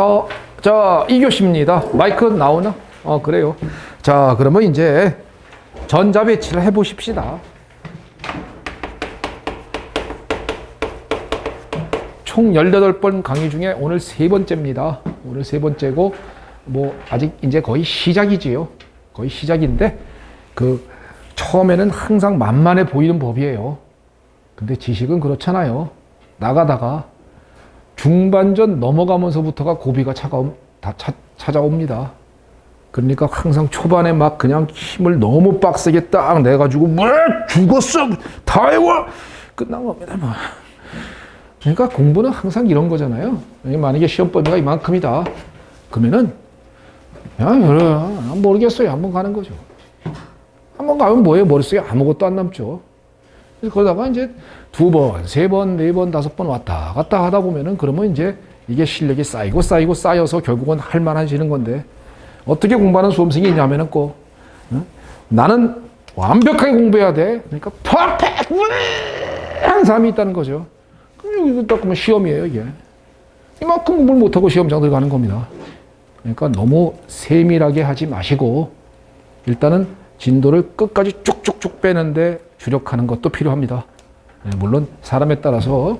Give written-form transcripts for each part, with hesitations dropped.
안녕하십니까. 자, 2교시입니다. 마이크 나오나? 그래요. 자, 그러면 이제 전자배치를 해보십시다. 총 18번 강의 중에 오늘 세 번째입니다. 오늘 세 번째고, 아직 이제 거의 시작이지요. 거의 시작인데, 처음에는 항상 만만해 보이는 법이에요. 근데 지식은 그렇잖아요. 나가다가 중반전 넘어가면서부터가 고비가 찾아옵니다. 그러니까 항상 초반에 막 그냥 힘을 너무 빡세게 딱 내가지고 죽었어! 다 해와! 끝난 겁니다. 그러니까 공부는 항상 이런 거잖아요. 만약에 시험 범위가 이만큼이다. 그러면은 그래, 모르겠어요. 한번 가는 거죠. 한번 가면 뭐예요? 머릿속에 아무것도 안 남죠. 그래서 그러다가 이제 2번, 3번, 4번, 5번 왔다 갔다 하다 보면은 그러면 이제 이게 실력이 쌓여서 결국은 할만해지는 건데, 어떻게 공부하는 수험생이 있냐면은 나는 완벽하게 공부해야 돼. 그러니까 퍼펙트 하는 사람이 있다는 거죠. 그럼 여기서 딱 보면 시험이에요, 이게. 이만큼 공부를 못하고 시험장 들어가는 겁니다. 그러니까 너무 세밀하게 하지 마시고 일단은 진도를 끝까지 쭉쭉쭉 빼는데 주력하는 것도 필요합니다. 물론 사람에 따라서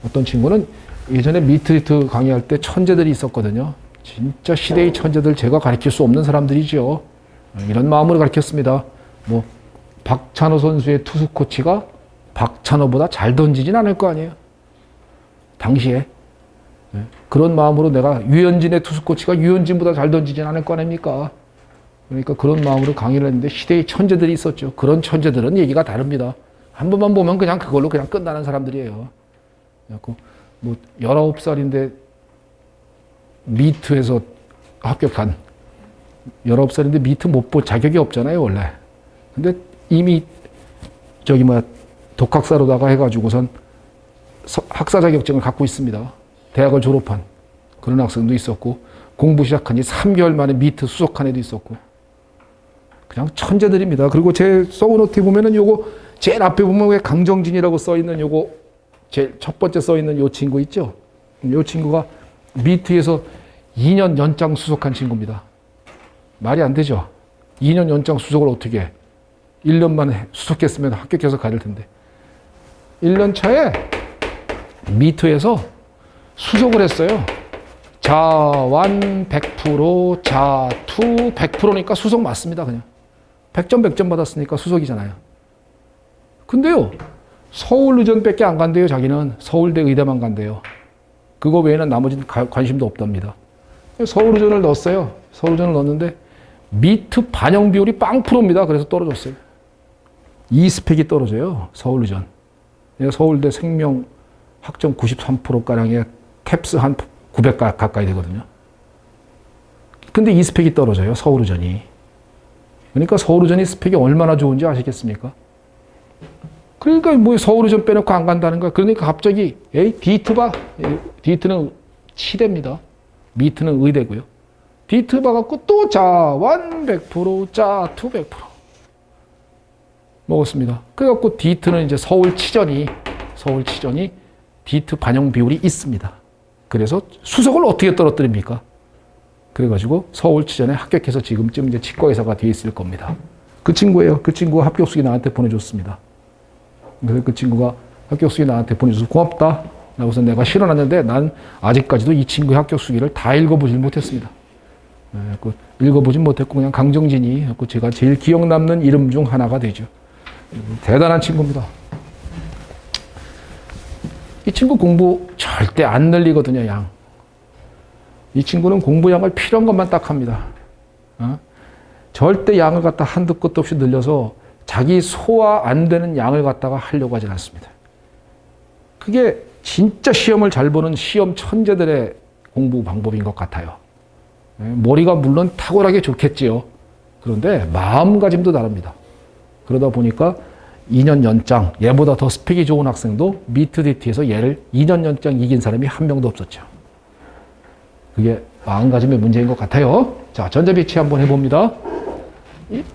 어떤 친구는 예전에 미트리트 강의할 때 천재들이 있었거든요. 진짜 시대의 천재들, 제가 가르칠 수 없는 사람들이죠. 이런 마음으로 가르쳤습니다. 박찬호 선수의 투수 코치가 박찬호보다 잘 던지진 않을 거 아니에요. 당시에. 그런 마음으로 내가 유현진의 투수 코치가 유현진보다 잘 던지진 않을 거 아닙니까? 그러니까 그런 마음으로 강의를 했는데 시대의 천재들이 있었죠. 그런 천재들은 얘기가 다릅니다. 한 번만 보면 그냥 그걸로 그냥 끝나는 사람들이에요. 19살인데 미트에서 합격한, 19살인데 미트 못 볼 자격이 없잖아요, 원래. 근데 이미 독학사로다가 해가지고선 학사 자격증을 갖고 있습니다. 대학을 졸업한 그런 학생도 있었고, 공부 시작한 지 3개월 만에 미트 수석한 애도 있었고, 그냥 천재들입니다. 그리고 제 서브노트에 보면은 요거 제일 앞에 보면 왜 강정진이라고 써있는 요거 제일 첫 번째 써있는 요 친구 있죠? 요 친구가 미트에서 2년 연장 수석한 친구입니다. 말이 안 되죠? 2년 연장 수석을 어떻게 해? 1년 만에 수석했으면 합격해서 가야 될 텐데. 1년 차에 미트에서 수석을 했어요. 자완 100%, 자투 100%니까 수석 맞습니다, 그냥. 100점 100점 받았으니까 수석이잖아요. 근데요, 서울의전밖에 안 간대요, 자기는. 서울대 의대만 간대요. 그거 외에는 나머지는 관심도 없답니다. 서울의전을 넣었어요. 서울의전을 넣었는데 미트 반영 비율이 0%입니다. 그래서 떨어졌어요. 2스펙이 떨어져요, 서울의전. 서울대 생명 학점 93%가량의 탭스 한 900 가까이 되거든요. 근데 2스펙이 떨어져요, 서울의전이. 그러니까 서울의전이 스펙이 얼마나 좋은지 아시겠습니까? 그러니까 서울의전 빼놓고 안 간다는 거야. 그러니까 갑자기 디트 봐. 디트는 치대입니다. 미트는 의대고요. 디트 봐갖고 또 자완 100%, 자투 100% 먹었습니다. 그래갖고 디트는 이제 서울치전이 디트 반영 비율이 있습니다. 그래서 수석을 어떻게 떨어뜨립니까? 그래가지고 서울치전에 합격해서 지금쯤 이제 치과의사가 돼 있을 겁니다. 그 친구예요. 그 친구가 합격수기 나한테 보내줬습니다. 그래서 그 친구가 합격수기 나한테 보내줘서 고맙다. 라고서 내가 실어놨는데 난 아직까지도 이 친구의 합격수기를 다 읽어보질 못했습니다. 읽어보진 못했고 그냥 강정진이 제가 제일 기억 남는 이름 중 하나가 되죠. 대단한 친구입니다. 이 친구 공부 절대 안 늘리거든요, 양. 이 친구는 공부 양을 필요한 것만 딱 합니다. 절대 양을 갖다 한도 끝도 없이 늘려서 자기 소화 안 되는 양을 갖다가 하려고 하진 않습니다. 그게 진짜 시험을 잘 보는 시험 천재들의 공부 방법인 것 같아요. 머리가 물론 탁월하게 좋겠지요. 그런데 마음가짐도 다릅니다. 그러다 보니까 2년 연장, 얘보다 더 스펙이 좋은 학생도 미트 디트에서 얘를 2년 연장 이긴 사람이 한 명도 없었죠. 그게 마음가짐의 문제인 것 같아요. 자, 전자배치 한번 해봅니다.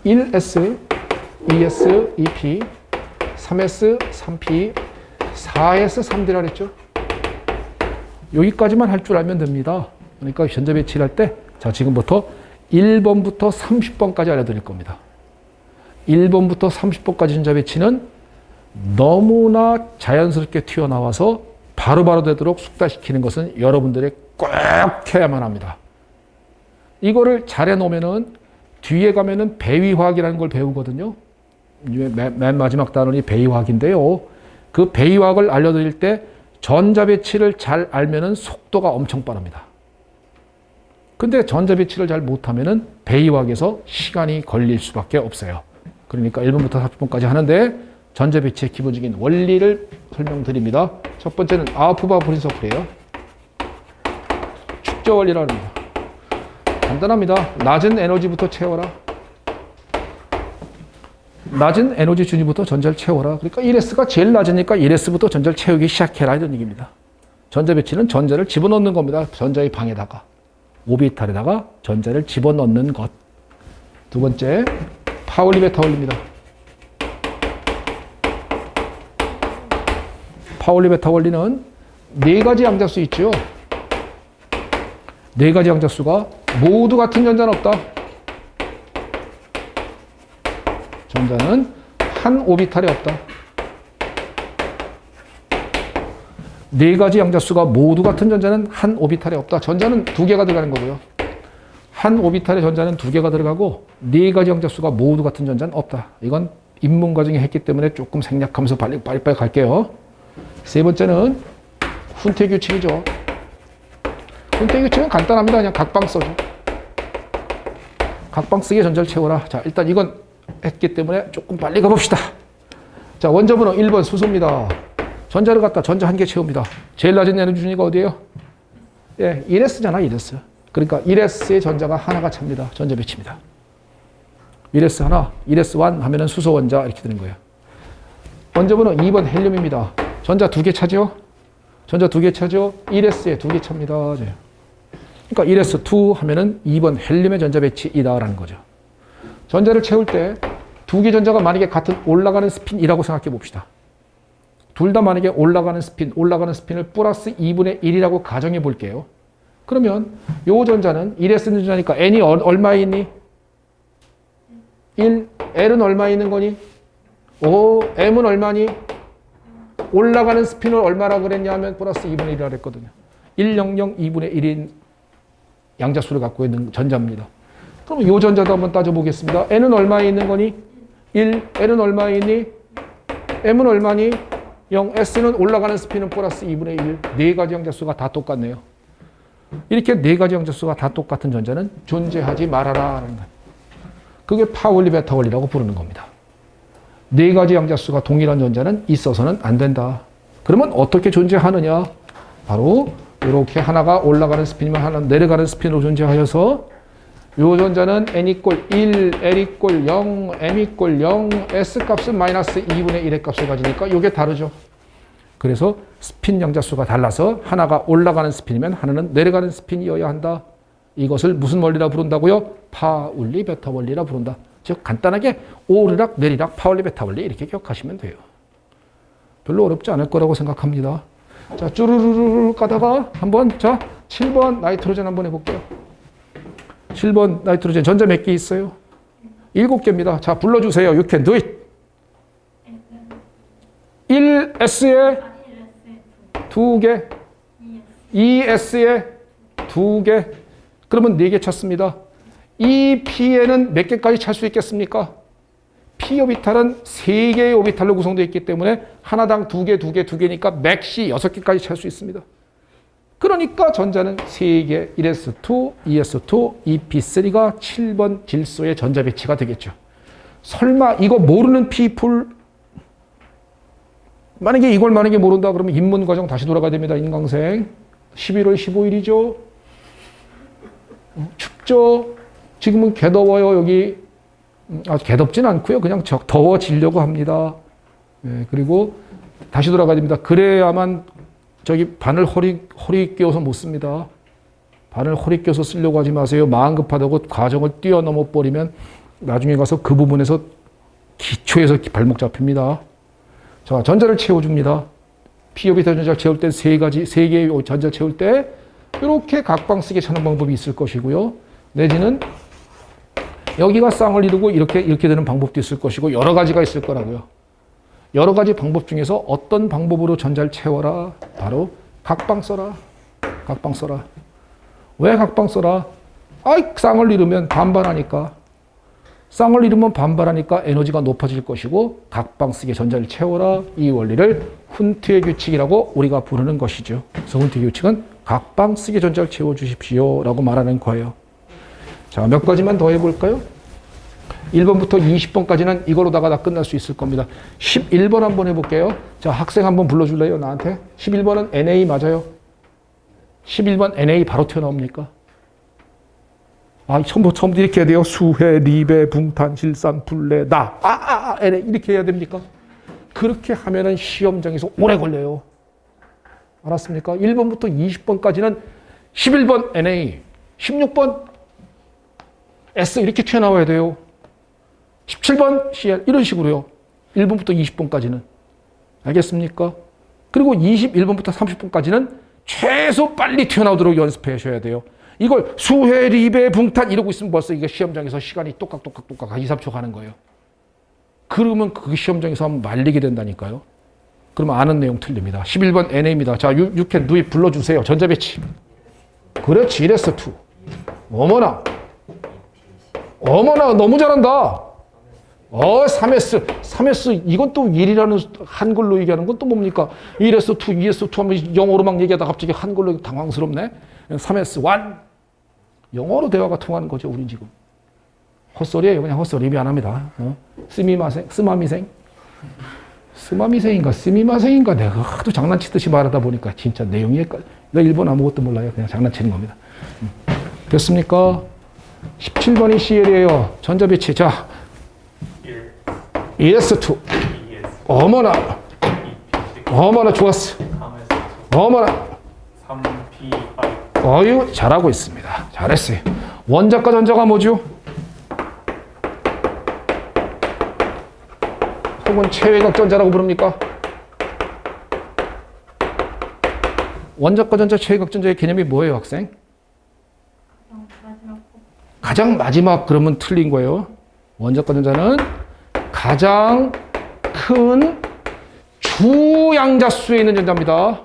1S, 2S, 2P, 3S, 3P, 4S, 3D라 그랬죠. 여기까지만 할 줄 알면 됩니다. 그러니까 전자배치를 할 때, 자, 지금부터 1번부터 30번까지 알려드릴 겁니다. 1번부터 30번까지 전자배치는 너무나 자연스럽게 튀어나와서 바로바로 되도록 숙달시키는 것은 여러분들이 꼭 해야만 합니다. 이거를 잘 해놓으면은 뒤에 가면은 배위화학이라는 걸 배우거든요. 맨 마지막 단원이 배위화학인데요. 그 배위화학을 알려드릴 때 전자배치를 잘 알면은 속도가 엄청 빠릅니다. 근데 전자배치를 잘 못하면은 배위화학에서 시간이 걸릴 수밖에 없어요. 그러니까 1번부터 40번까지 하는데 전자배치의 기본적인 원리를 설명드립니다. 첫 번째는 아우프바 프린서플이에요. 축적 원리라고 합니다. 간단합니다. 낮은 에너지부터 채워라. 낮은 에너지 준위부터 전자를 채워라. 그러니까 1S가 제일 낮으니까 1S부터 전자를 채우기 시작해라 이런 얘기입니다. 전자배치는 전자를 집어넣는 겁니다. 전자의 방에다가. 오비탈에다가 전자를 집어넣는 것. 두 번째, 파울리 베타 원리입니다. 파울리 베타 원리는 네 가지 양자수 있죠. 네 가지 양자수가 모두 같은 전자는 없다. 전자는 한 오비탈이 없다. 네 가지 양자수가 모두 같은 전자는 한 오비탈이 없다. 전자는 두 개가 들어가는 거고요. 한 오비탈의 전자는 두 개가 들어가고 네 가지 양자수가 모두 같은 전자는 없다. 이건 입문 과정에 했기 때문에 조금 생략하면서 빨리 갈게요. 세 번째는 훈태 규칙이죠. 훈태 규칙은 간단합니다. 그냥 각방 써줘. 각방 쓰기에 전자를 채워라. 자, 일단 이건 했기 때문에 조금 빨리 가봅시다. 자, 원자번호 1번 수소입니다. 전자를 갖다 전자 한 개 채웁니다. 제일 낮은 에너지 준위가 어디예요? 예, 1S잖아, 1S. 그러니까 1S의 전자가 하나가 찹니다. 전자 배치입니다. 1S 하나, 1S1 하면은 수소 원자 이렇게 되는 거예요. 원자번호 2번 헬륨입니다. 전자 두 개 차죠? 전자 두 개 차죠? 1S에 두 개 찹니다. 그러니까 1S2 하면은 2번 헬륨의 전자 배치이다라는 거죠. 전자를 채울 때 두 개 전자가 만약에 같은 올라가는 스핀이라고 생각해 봅시다. 둘 다 만약에 올라가는 스핀을 플러스 2분의 1이라고 가정해 볼게요. 그러면 요 전자는 1S 전자니까 N이 얼마에 있니? 1. L은 얼마에 있는 거니? 5. M은 얼마니? 올라가는 스핀을 얼마라고 그랬냐면 플러스 2분의 1이라고 했거든요. 100 2분의 1인 양자수를 갖고 있는 전자입니다. 그럼 이 전자도 한번 따져보겠습니다. N은 얼마에 있는 거니? 1. L은 얼마에 있니? M은 얼마니? 0. S는 올라가는 스핀은 플러스 2분의 1. 네 가지 양자수가 다 똑같네요. 이렇게 네 가지 양자수가 다 똑같은 전자는 존재하지 말아라. 그게 파울리 베타 원리라고 부르는 겁니다. 네 가지 양자수가 동일한 전자는 있어서는 안 된다. 그러면 어떻게 존재하느냐? 바로 이렇게 하나가 올라가는 스핀이면 하나는 내려가는 스핀으로 존재하여서 이 전자는 n 이꼴 1, l 이꼴 0, m 이꼴 0, s 값은 마이너스 2분의 1의 값을 가지니까 이게 다르죠. 그래서 스핀 양자수가 달라서 하나가 올라가는 스핀이면 하나는 내려가는 스핀이어야 한다. 이것을 무슨 원리라 부른다고요? 파울리 베타 원리라 부른다. 즉 간단하게 오르락 내리락 파울리 베타 원리 이렇게 기억하시면 돼요. 별로 어렵지 않을 거라고 생각합니다. 자, 쭈루루루 가다가 한번 자 7번 나이트로젠 한번 해볼게요. 7번 나이트로젠 전자 몇 개 있어요? 7개입니다. 자, 불러주세요. You can do it. 1S에 2개, 2S에 2개, 그러면 4개 찼습니다. 이 P에는 몇 개까지 찰 수 있겠습니까? P 오비탈은 3개의 오비탈로 구성되어 있기 때문에 하나당 2개, 2개, 2개니까 맥시 6개까지 찰 수 있습니다. 그러니까 전자는 3개, 1S2, 2S2, 2P3가 7번 질소의 전자 배치가 되겠죠. 설마 이거 모르는 P풀? 만약에 이걸 모른다 그러면 입문 과정 다시 돌아가야 됩니다. 인강생. 11월 15일이죠. 춥죠? 지금은 개더워요. 여기 개덥진 않고요. 그냥 더워지려고 합니다. 네, 그리고 다시 돌아가야 됩니다. 그래야만 저기 바늘 허리 끼워서 못 씁니다. 바늘 허리 끼워서 쓰려고 하지 마세요. 마음 급하다고 과정을 뛰어넘어 버리면 나중에 가서 그 부분에서 기초에서 발목 잡힙니다. 자, 전자를 채워줍니다. P 오비탈 전자를 채울 때 세 개의 전자 채울 때 이렇게 각방쓰기 찾는 방법이 있을 것이고요. 내지는 여기가 쌍을 이루고 이렇게 되는 방법도 있을 것이고 여러 가지가 있을 거라고요. 여러 가지 방법 중에서 어떤 방법으로 전자를 채워라? 바로 각방 써라. 각방 써라. 왜 각방 써라? 쌍을 이루면 반발하니까. 쌍을 이루면 반발하니까 에너지가 높아질 것이고 각방 쓰기에 전자를 채워라. 이 원리를 훈트의 규칙이라고 우리가 부르는 것이죠. 그래서 훈트의 규칙은 각방 쓰기에 전자를 채워주십시오 라고 말하는 거예요. 자, 몇 가지만 더 해볼까요? 1번부터 20번까지는 이거로다가 다 끝날 수 있을 겁니다. 11번 한번 해볼게요. 자, 학생 한번 불러줄래요? 나한테. 11번은 NA 맞아요? 11번 NA 바로 튀어나옵니까? 처음부터 이렇게 해야 돼요. 수해, 리배, 붕탄, 실산, 불래, 나. NA 이렇게 해야 됩니까? 그렇게 하면은 시험장에서 오래 걸려요. 알았습니까? 1번부터 20번까지는 11번 NA, 16번 S 이렇게 튀어나와야 돼요. 17번 CL 이런 식으로요. 1번부터 20번까지는. 알겠습니까? 그리고 21번부터 30번까지는 최소 빨리 튀어나오도록 연습하셔야 돼요. 이걸 수해, 리배, 붕탄 이러고 있으면 벌써 이게 시험장에서 시간이 똑깍 2, 3초 가는 거예요. 그러면 그 시험장에서 한번 말리게 된다니까요. 그러면 아는 내용 틀립니다. 11번 NA입니다. 자, you can do it 불러주세요. 전자배치. 그렇지, 이랬어, 2. 어머나 너무 잘한다. 3S 이건 또 1이라는 한글로 얘기하는 건 또 뭡니까? 1S2, 2S2 하면 영어로 막 얘기하다 갑자기 한글로 당황스럽네. 3S, 1. 영어로 대화가 통하는 거죠, 우린 지금. 헛소리예요. 그냥 헛소리 미안합니다. 스마미생인가 내가 하도 장난치듯이 말하다 보니까 진짜 내용이 나 일본 아무것도 몰라요. 그냥 장난치는 겁니다. 됐습니까? 17번이 CL이에요. 전자배치. 자, ES2. 어머나 좋았어. 어머나. 어유 잘하고 있습니다. 잘했어요. 원자과 전자가 뭐죠? 혹은 최외곽 전자라고 부릅니까? 원자과 전자, 최외곽 전자의 개념이 뭐예요, 학생? 가장 마지막 그러면 틀린 거예요. 원자과 전자는 가장 큰 주양자수에 있는 전자입니다.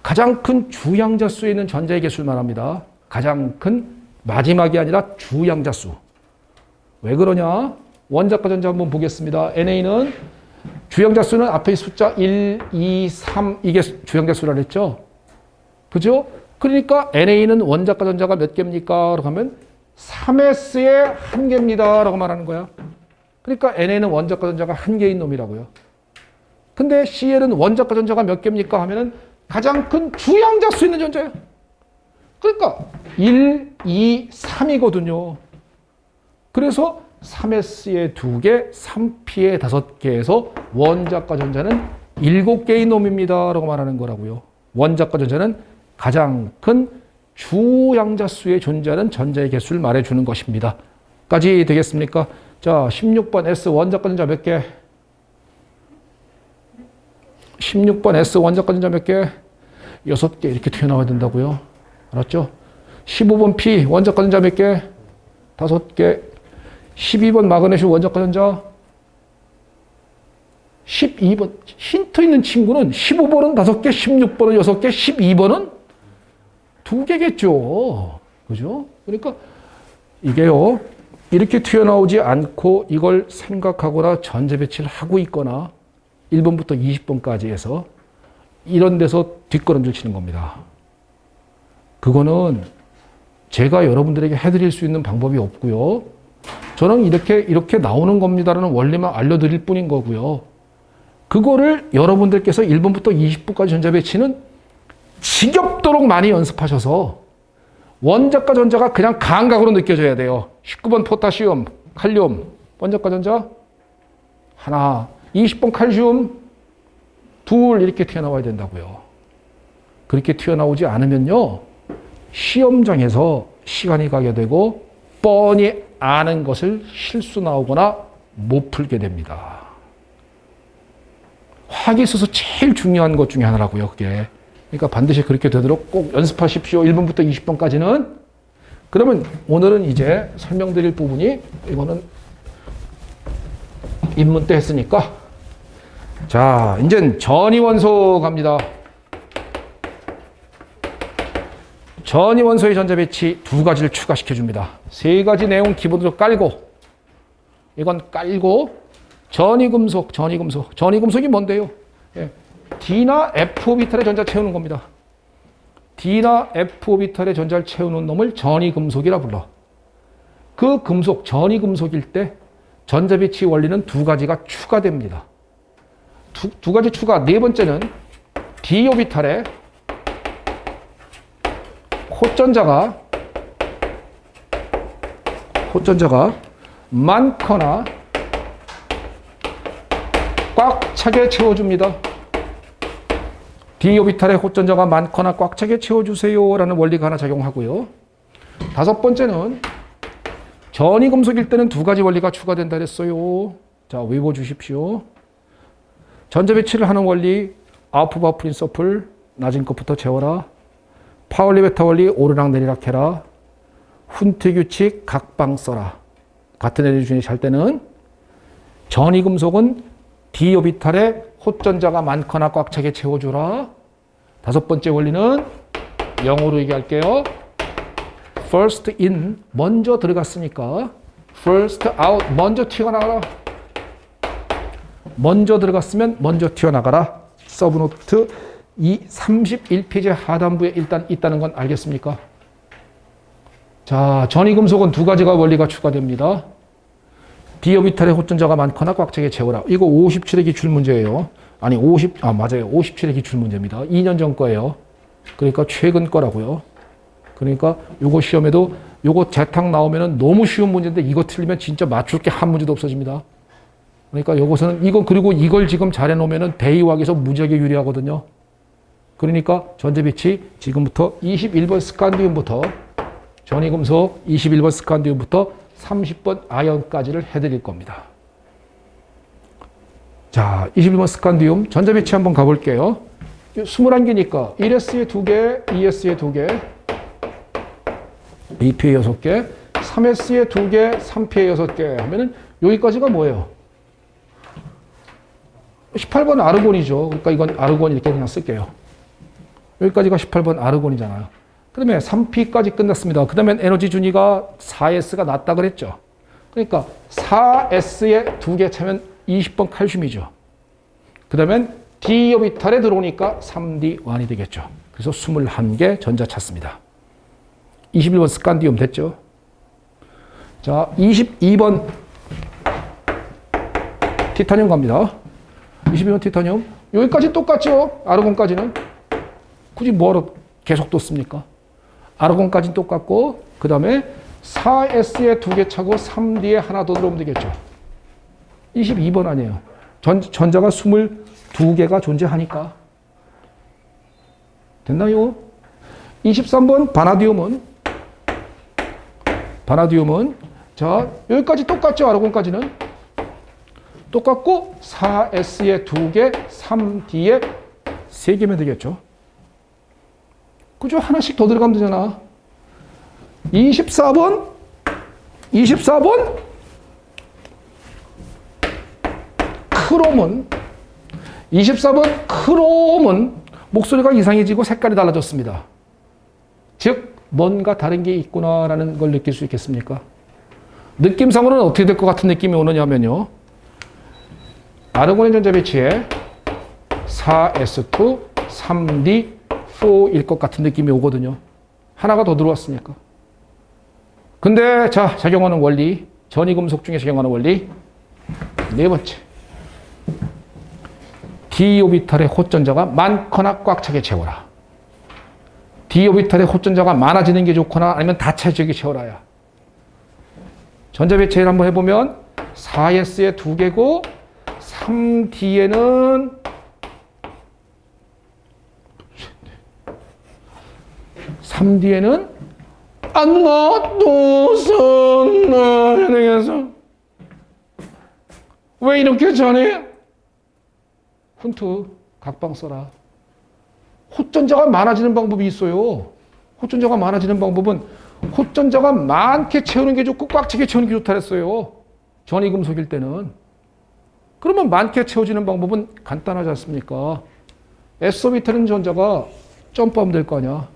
가장 큰 주양자수에 있는 전자의 개수를 말합니다. 가장 큰 마지막이 아니라 주양자수. 왜 그러냐? 원자과 전자 한번 보겠습니다. NA는 주양자수는 앞에 숫자 1, 2, 3 이게 주양자수라 그랬죠? 그죠? 그러니까 NA는 원자과 전자가 몇 개입니까? 라고 하면 3S의 1개입니다. 라고 말하는 거야. 그러니까 NA는 원자과 전자가 1개인 놈이라고요. 근데 CL은 원자과 전자가 몇 개입니까? 하면은 가장 큰 주양자수 있는 전자예요. 그러니까 1, 2, 3이거든요. 그래서 3S의 2개, 3P의 5개에서 원자과 전자는 7개의 놈입니다. 라고 말하는 거라고요. 원자과 전자는 가장 큰 주양자수에 존재하는 전자의 개수를 말해주는 것입니다. 까지 되겠습니까? 자, 16번 S 원자과 전자 몇 개? 16번 S 원자과 전자 몇 개? 6개 이렇게 튀어나와야 된다고요. 알았죠? 15번 P 원자과 전자 몇 개? 5개. 12번 마그네슘 원자과 전자 12번 힌트 있는 친구는 15번은 5개, 16번은 6개, 12번은 2개겠죠. 그죠? 그러니까 이게요. 이렇게 튀어나오지 않고 이걸 생각하거나 전자 배치를 하고 있거나 1번부터 20번까지 해서 이런 데서 뒷걸음질 치는 겁니다. 그거는 제가 여러분들에게 해드릴 수 있는 방법이 없고요. 저는 이렇게 나오는 겁니다라는 원리만 알려드릴 뿐인 거고요. 그거를 여러분들께서 1번부터 20번까지 전자 배치는 지겹도록 많이 연습하셔서 원자과 전자가 그냥 감각으로 느껴져야 돼요. 19번 포타시움, 칼륨, 원자과 전자 하나, 20번 칼슘 둘 이렇게 튀어나와야 된다고요. 그렇게 튀어나오지 않으면요. 시험장에서 시간이 가게 되고 뻔히 아는 것을 실수 나오거나 못 풀게 됩니다. 화학에 있어서 제일 중요한 것 중에 하나라고요. 그게 그러니까 반드시 그렇게 되도록 꼭 연습하십시오. 1번부터 20번까지는. 그러면 오늘은 이제 설명드릴 부분이 이거는 입문 때 했으니까 자, 이제 전이원소 갑니다. 전이원소의 전자배치 두 가지를 추가시켜 줍니다. 세 가지 내용 기본으로 깔고 이건 깔고 전이금속이 뭔데요? 예. D나 F 오비탈의 전자 채우는 겁니다. D나 F 오비탈의 전자를 채우는 놈을 전이금속이라 불러. 그 금속, 전이금속일 때 전자배치 원리는 두 가지가 추가됩니다. 두 가지 추가. 네 번째는 D 오비탈의 호전자가 많거나 꽉 차게 채워줍니다. D 오비탈의 호전자가 많거나 꽉 차게 채워주세요 라는 원리가 하나 작용하고요. 다섯 번째는 전이금속일 때는 두 가지 원리가 추가된다 그랬어요. 자, 외워 주십시오. 전자배치를 하는 원리, 아웃풋 프린서플, 낮은 것부터 채워라. 파울리 베타 원리, 오르락 내리락 해라. 훈트 규칙, 각방 써라. 같은 에너지 준위 잘 때는 전이금속은 D 오비탈에 호전자가 많거나 꽉 차게 채워주라. 다섯 번째 원리는 영어로 얘기할게요. First in, 먼저 들어갔으니까 First out, 먼저 튀어나가라. 먼저 들어갔으면 먼저 튀어나가라. 서브노트 이 31페이지 하단부에 일단 있다는 건 알겠습니까? 자, 전이금속은 두 가지가 원리가 추가됩니다. D 오비탈의 호전자가 많거나 꽉 차게 채워라. 이거 57회 기출 문제예요. 아니, 맞아요. 57회 기출 문제입니다. 2년 전 거예요. 그러니까 최근 거라고요. 그러니까 요거 시험에도 요거 재탕 나오면은 너무 쉬운 문제인데 이거 틀리면 진짜 맞출 게 한 문제도 없어집니다. 그러니까 요것은 그리고 이걸 지금 잘 해놓으면은 대이화학에서 무지하게 유리하거든요. 그러니까 전자배치 지금부터 21번 스칸디움부터 전이금속 21번 스칸디움부터 30번 아연까지를 해드릴 겁니다. 자, 21번 스칸디움 전자배치 한번 가볼게요. 21개니까 1S에 2개, 2S에 2개, 2P에 6개, 3S에 2개, 3P에 6개 하면은 여기까지가 뭐예요? 18번 아르곤이죠. 그러니까 이건 아르곤 이렇게 그냥 쓸게요. 여기까지가 18번 아르곤이잖아요. 그 다음에 3P까지 끝났습니다. 그 다음에 에너지 준위가 4S가 낮다 그랬죠. 그러니까 4S에 2개 차면 20번 칼슘이죠. 그 다음에 D 오비탈에 들어오니까 3D1이 되겠죠. 그래서 21개 전자 찾습니다. 21번 스칸디움 됐죠. 자, 22번 티타늄 갑니다. 22번 티타늄. 여기까지 똑같죠. 아르곤까지는. 굳이 뭐하러 계속 뒀습니까? 아르곤까지는 똑같고 그 다음에 4S에 2개 차고 3D에 하나 더 들어오면 되겠죠. 22번 아니에요. 전자가 22개가 존재하니까. 됐나요? 23번 바나디움은 자, 여기까지 똑같죠. 아르곤까지는. 똑같고 4S에 2개, 3D에 3개면 되겠죠. 그죠? 하나씩 더 들어가면 되잖아. 24번 크롬은 24번 크롬은 목소리가 이상해지고 색깔이 달라졌습니다. 즉 뭔가 다른 게 있구나라는 걸 느낄 수 있겠습니까? 느낌상으로는 어떻게 될 것 같은 느낌이 오느냐면요. 아르곤의 전자배치에 4S2, 3D, 4일 것 같은 느낌이 오거든요. 하나가 더 들어왔으니까. 근데 자, 작용하는 원리, 전이금속 중에 작용하는 원리 네 번째. D 오비탈의 호전자가 많거나 꽉 차게 채워라. D 오비탈의 호전자가 많아지는 게 좋거나 아니면 다 차지게 채워라야. 전자배치를 한번 해보면 4S에 2개고 3D에는 3D에는 안나도선나 현행에서 왜 이렇게 전해? 훈트 각방 써라. 호전자가 많아지는 방법이 있어요. 호전자가 많아지는 방법은 호전자가 많게 채우는 게 좋고 꽉 차게 채우는 게 좋다 그랬어요. 전이금속일 때는. 그러면 많게 채워지는 방법은 간단하지 않습니까? S오비탈인 전자가 점프하면 될 거 아니야.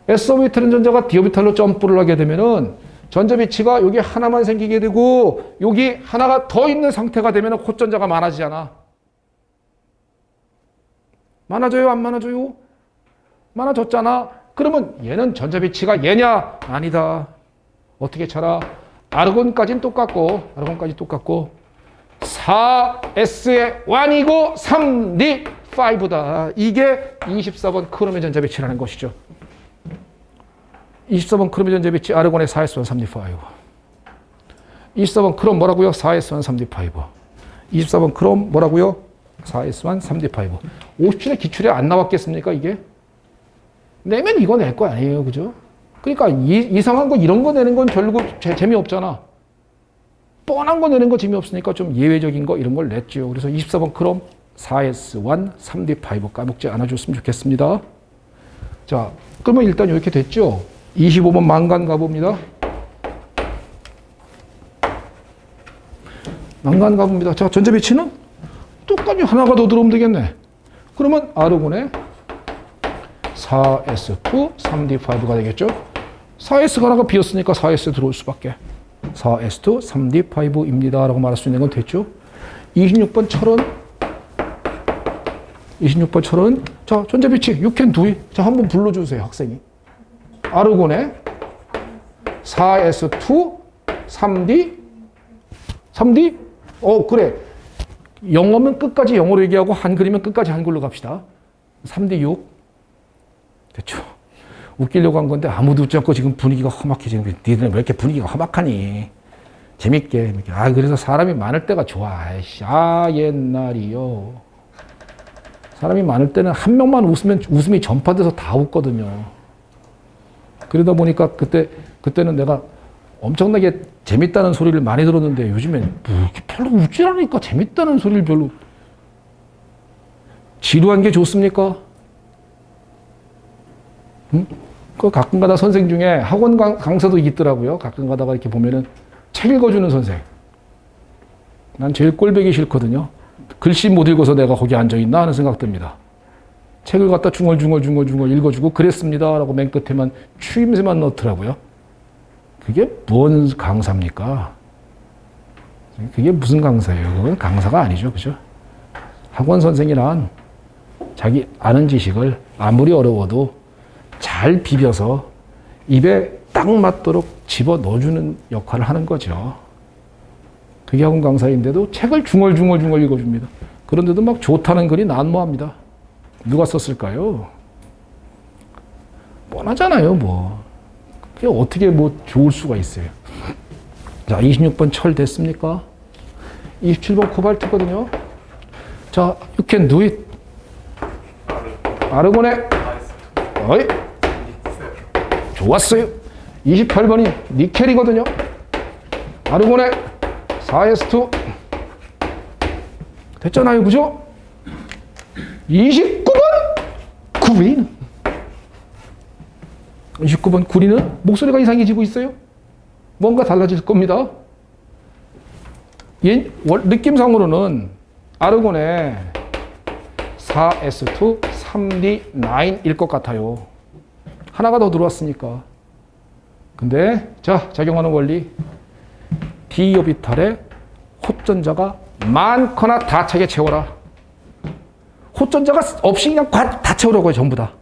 S오비탈인 전자가 D오비탈로 점프를 하게 되면은 전자 배치가 여기 하나만 생기게 되고 여기 하나가 더 있는 상태가 되면 호전자가 많아지잖아. 많아져요? 안 많아져요? 많아졌잖아. 그러면 얘는 전자 배치가 얘냐? 아니다. 어떻게 찾아? 아르곤까지는 똑같고 4S의 1이고 3D 5다. 이게 24번 크롬의 전자 배치라는 것이죠. 24번 크롬의 전자 배치 아르곤의 4S1 3D 5. 24번 크롬 뭐라고요? 4S1 3D 5. 24번 크롬 뭐라고요? 4S1 3D 5. 57의 기출에 안 나왔겠습니까 이게? 내면 이거 낼 거 아니에요. 그죠? 그러니까 이상한 거 이런 거 내는 건 결국 재미없잖아. 뻔한 거 내는 거 재미없으니까 좀 예외적인 거 이런 걸 냈죠. 그래서 24번 크롬 4S1 3D 5 까먹지 않아줬으면 좋겠습니다. 자, 그러면 일단 이렇게 됐죠. 25번 망간 가봅니다. 망간 가봅니다. 자, 전자 배치는 똑같이 하나가 더 들어오면 되겠네. 그러면 아르곤의 4S2 3D 5가 되겠죠. 4S가 하나가 비었으니까 4S 들어올 수밖에. 4S2 3D 5입니다. 라고 말할 수 있는 건 됐죠. 26번 철은 자, 전자 배치 you can do it. 자, 한번 불러주세요, 학생이. 아르곤의 4S2 3D 그래. 영어면 끝까지 영어로 얘기하고 한글이면 끝까지 한글로 갑시다. 3D 6 됐죠. 웃기려고 한 건데 아무도 웃지 않고 지금 분위기가 험악해. 지금 니들은 왜 이렇게 분위기가 험악하니? 재밌게. 그래서 사람이 많을 때가 좋아. 옛날이요. 사람이 많을 때는 한 명만 웃으면 웃음이 전파돼서 다 웃거든요. 그러다 보니까 그때는 내가 엄청나게 재밌다는 소리를 많이 들었는데 요즘엔 뭐 이렇게 별로 웃질 않으니까 재밌다는 소리를 별로. 지루한 게 좋습니까? 그 가끔 가다 선생 중에 학원 강사도 있더라고요. 가끔 가다가 이렇게 보면은 책 읽어주는 선생. 난 제일 꼴보기 싫거든요. 글씨 못 읽어서 내가 거기 앉아있나 하는 생각 듭니다. 책을 갖다 중얼중얼 읽어주고 그랬습니다. 라고 맨 끝에만 추임새만 넣더라고요. 그게 뭔 강사입니까? 그게 무슨 강사예요? 그건 강사가 아니죠. 그죠? 학원 선생이란 자기 아는 지식을 아무리 어려워도 잘 비벼서 입에 딱 맞도록 집어 넣어주는 역할을 하는 거죠. 그게 학원 강사인데도 책을 중얼중얼 읽어줍니다. 그런데도 막 좋다는 글이 난무합니다. 누가 썼을까요? 뻔하잖아요, 뭐. 그게 어떻게 뭐 좋을 수가 있어요. 자, 26번 철 됐습니까? 27번 코발트거든요. 자, you can do it. 아르곤의 어이? 좋았어요. 28번이 니켈이거든요. 아르곤의 4S2 됐잖아요. 그죠? 29번 구린. 29번 구리는 목소리가 이상해지고 있어요. 뭔가 달라질 겁니다. 느낌상으로는 아르곤의 4S2 3D9일 것 같아요. 하나가 더 들어왔으니까. 근데 자, 작용하는 원리. D오비탈에 호전자가 많거나 다 차게 채워라. 호전자가 없이 그냥 다 채우라고 해요. 전부 다.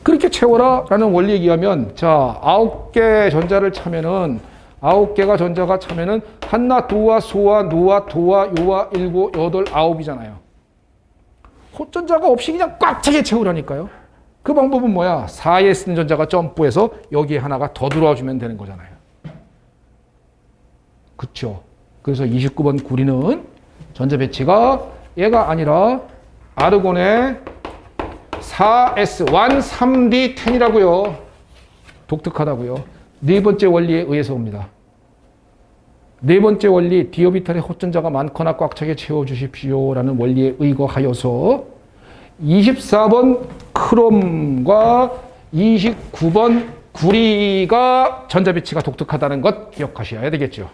그렇게 채워라 라는 원리에 의하면 자, 9개 전자를 차면은 9개가 전자가 차면은 한나, 두와, 소와, 누와, 도와, 요와, 일곱, 여덟, 아홉이잖아요. 호전자가 없이 그냥 꽉 차게 채우라니까요. 그 방법은 뭐야? 4에 쓰는 전자가 점프해서 여기에 하나가 더 들어와 주면 되는 거잖아요. 그쵸? 그래서 29번 구리는 전자 배치가 얘가 아니라 아르곤의 4S1 3D10이라고요. 독특하다고요. 네 번째 원리에 의해서 옵니다. 네 번째 원리, D오비탈에 호전자가 많거나 꽉 차게 채워주십시오 라는 원리에 의거하여서 24번 크롬과 29번 구리가 전자배치가 독특하다는 것 기억하셔야 되겠죠.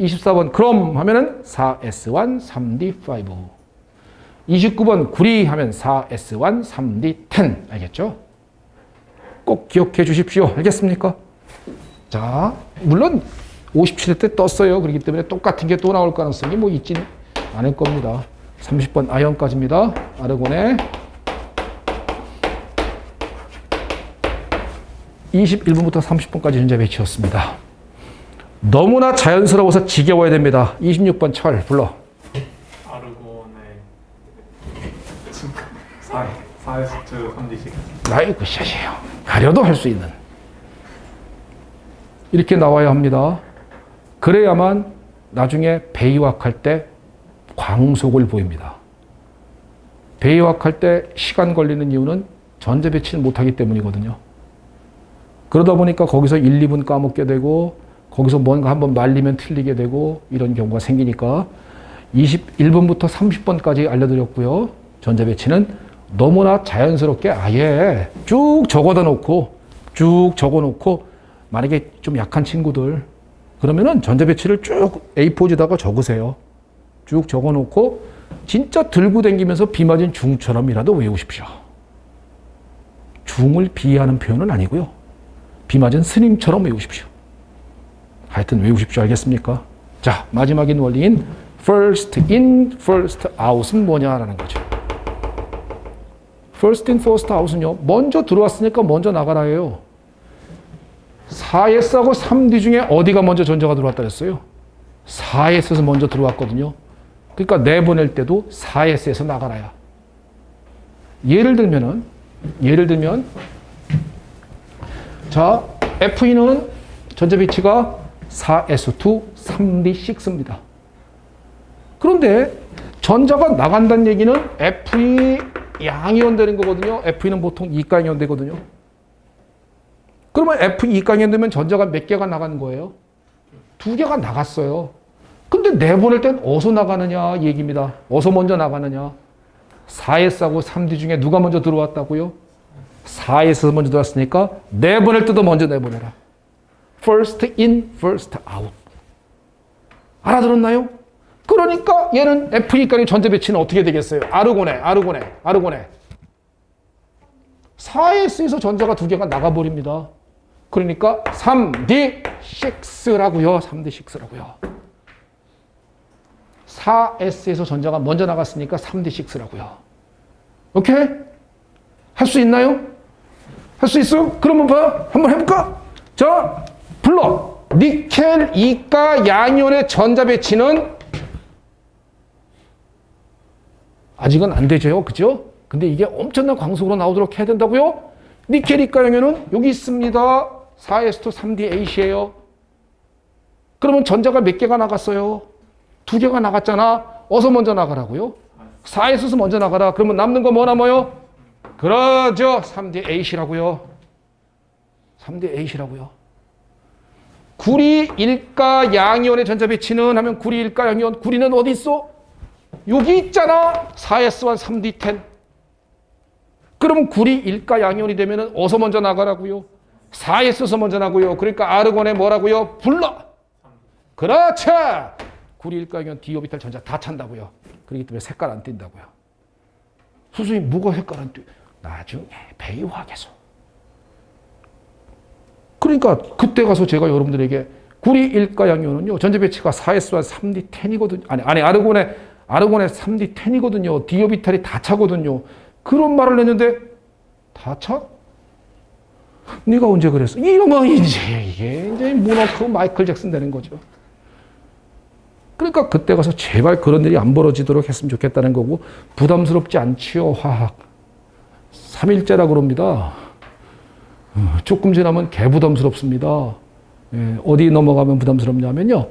24번 크롬 하면은 4S1 3D5. 29번 구리 하면 4S1 3D10. 알겠죠? 꼭 기억해 주십시오. 알겠습니까? 자, 물론 57회 때 떴어요. 그렇기 때문에 똑같은 게 또 나올 가능성이 뭐 있지는 않을 겁니다. 30번 아연까지입니다. 아르곤에 21분부터 30분까지 전자 배치였습니다. 너무나 자연스러워서 지겨워야 됩니다. 26번 철 불러. 아르곤의 4S2 3D6. 나의 굿샷이에요. 가려도 할 수 있는. 이렇게 나와야 합니다. 그래야만 나중에 베이왁 할 때 광속을 보입니다. 베이왁 할 때 시간 걸리는 이유는 전자 배치를 못하기 때문이거든요. 그러다 보니까 거기서 1, 2분 까먹게 되고 거기서 뭔가 한번 말리면 틀리게 되고 이런 경우가 생기니까 21분부터 30번까지 알려드렸고요. 전자 배치는 너무나 자연스럽게 아예 쭉 적어다 놓고 쭉 적어 놓고 만약에 좀 약한 친구들 그러면은 전자 배치를 쭉 A4지다가 적으세요. 쭉 적어 놓고 진짜 들고 다니면서 비 맞은 중처럼이라도 외우십시오. 중을 비하하는 표현은 아니고요. 비 맞은 스님처럼 외우십시오. 하여튼 외우십시오. 알겠습니까? 자, 마지막인 원리인 first in, first out은 뭐냐라는 거죠. first in, first out은요. 먼저 들어왔으니까 먼저 나가라예요. 4S하고 3D 중에 어디가 먼저 전자가 들어왔다 그랬어요? 4S에서 먼저 들어왔거든요. 그러니까 내보낼 때도 4S에서 나가라야. 예를 들면 자, FE는 전자 배치가 4S2 3D6입니다. 그런데 전자가 나간다는 얘기는 FE 양이온 되는 거거든요. FE는 보통 2가이온 되거든요. 그러면 FE 2가이온 되면 전자가 몇 개가 나가는 거예요? 2개가 나갔어요. 근데 내보낼 땐 어디서 나가느냐 얘기입니다. 어디서 먼저 나가느냐. 4S하고 3D 중에 누가 먼저 들어왔다고요? 4S에서 먼저 들어왔으니까 내보낼 때도 먼저 내보내라. First in, first out. 알아들었나요? 그러니까 얘는 FE까지 전자 배치는 어떻게 되겠어요? 아르곤에 4S에서 전자가 2개가 나가버립니다. 그러니까 3D6라고요. 3D6라고요. 4S에서 전자가 먼저 나갔으니까 3D6라고요. 오케이? 할 수 있나요? 할 수 있어? 그러면 봐. 한번 해볼까? 자, 불러. 니켈 이가 양이온의 전자 배치는 아직은 안 되죠. 그죠? 근데 이게 엄청난 광속으로 나오도록 해야 된다고요? 니켈 이가 양이온은 여기 있습니다. 4S2 3D8이에요. 그러면 전자가 몇 개가 나갔어요? 2개가 나갔잖아. 어서 먼저 나가라고요? 4S에서 먼저 나가라. 그러면 남는 거 뭐 남아요? 그러죠. 3D8이라고요. 3D8이라고요. 구리, 일가, 양이온의 전자 배치는 하면 구리, 일가, 양이온. 구리는 어디 있어? 여기 있잖아. 4S1 3D10. 그럼 구리, 일가, 양이온이 되면 어서 먼저 나가라고요? 4S에서 먼저 나고요. 그러니까 아르곤에 뭐라고요? 불러. 그렇죠. 구리, 일가, 양이온, d 오비탈 전자 다 찬다고요. 그렇기 때문에 색깔 안 띈다고요. 선생님 뭐가 색깔 안 띄? 나중에 베이왁에서. 그러니까 그때 가서 제가 여러분들에게 구리, 일가, 양이온은요. 전자 배치가 4S와 3D10이거든요. 아니 아르곤에 3D10이거든요. d 오비탈이 다 차거든요. 그런 말을 했는데 다 차? 네가 언제 그랬어? 이러면 이게 모나크 마이클 잭슨 되는 거죠. 그러니까 그때 가서 제발 그런 일이 안 벌어지도록 했으면 좋겠다는 거고, 부담스럽지 않지요, 화학. 3일째라 그럽니다. 조금 지나면 개부담스럽습니다. 예, 어디 넘어가면 부담스럽냐면요.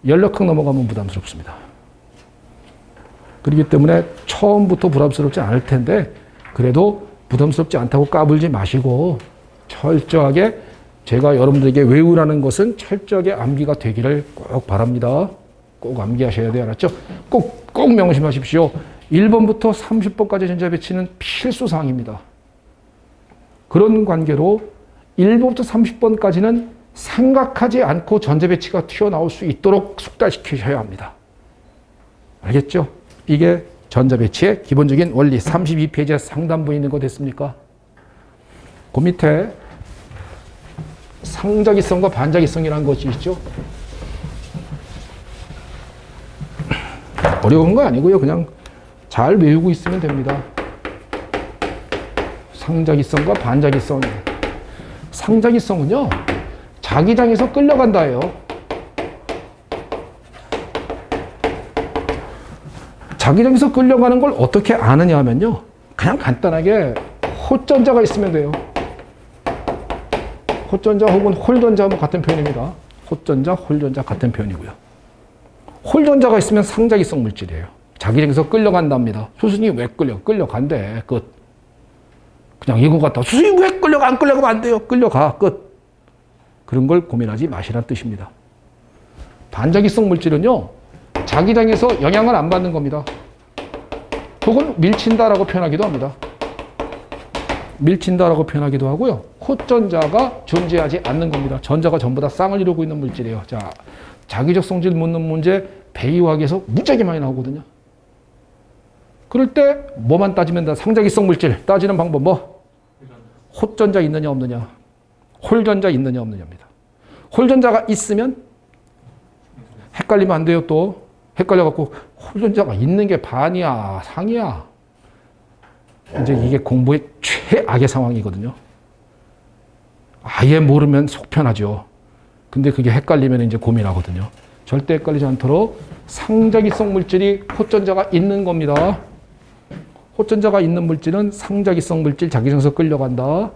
연락항 넘어가면 부담스럽습니다. 그렇기 때문에 처음부터 부담스럽지 않을 텐데, 그래도 부담스럽지 않다고 까불지 마시고 철저하게 제가 여러분들에게 외우라는 것은 철저하게 암기가 되기를 꼭 바랍니다. 꼭 암기하셔야 돼요. 알았죠? 꼭 명심하십시오. 1번부터 30번까지 전자 배치는 필수 사항입니다. 그런 관계로 1번부터 30번까지는 생각하지 않고 전자 배치가 튀어나올 수 있도록 숙달시키셔야 합니다. 알겠죠? 이게 전자 배치의 기본적인 원리. 32페이지에 상단부에 있는 거 됐습니까? 그 밑에 상자기성과 반자기성이라는 것이 있죠. 어려운 거 아니고요. 그냥 잘 외우고 있으면 됩니다. 상자기성과 반자기성. 상자기성은요, 자기장에서 끌려간다예요. 자기장에서 끌려가는 걸 어떻게 아느냐 하면요, 그냥 간단하게 호전자가 있으면 돼요. 호전자 혹은 홀전자하고 같은 표현입니다. 호전자, 홀전자 같은 표현이고요. 홀전자가 있으면 상자기성 물질이에요. 자기장에서 끌려간답니다. 수순이 왜 끌려간대. 끝. 그냥 이거 같다. 수순이 왜 안 끌려가면 안 돼요. 끌려가. 끝. 그런 걸 고민하지 마시라는 뜻입니다. 반자기성 물질은요, 자기장에서 영향을 안 받는 겁니다. 혹은 밀친다라고 표현하기도 합니다. 밀친다라고 표현하기도 하고요. 호전자가 존재하지 않는 겁니다. 전자가 전부 다 쌍을 이루고 있는 물질이에요. 자, 자기적 성질 묻는 문제 배이화학에서 무지하게 많이 나오거든요. 그럴 때 뭐만 따지면 다 상자기성 물질 따지는 방법 뭐? 호전자 있느냐 없느냐, 홀전자 있느냐 없느냐입니다. 홀전자가 있으면 헷갈리면 안 돼요. 또 헷갈려갖고 홀전자가 있는 게 반이야 상이야, 이제 이게 공부의 최악의 상황이거든요. 아예 모르면 속편하죠. 근데 그게 헷갈리면 이제 고민하거든요. 절대 헷갈리지 않도록 상자기성 물질이 호전자가 있는 겁니다. 호전자가 있는 물질은 상자기성 물질, 자기장에서 끌려간다.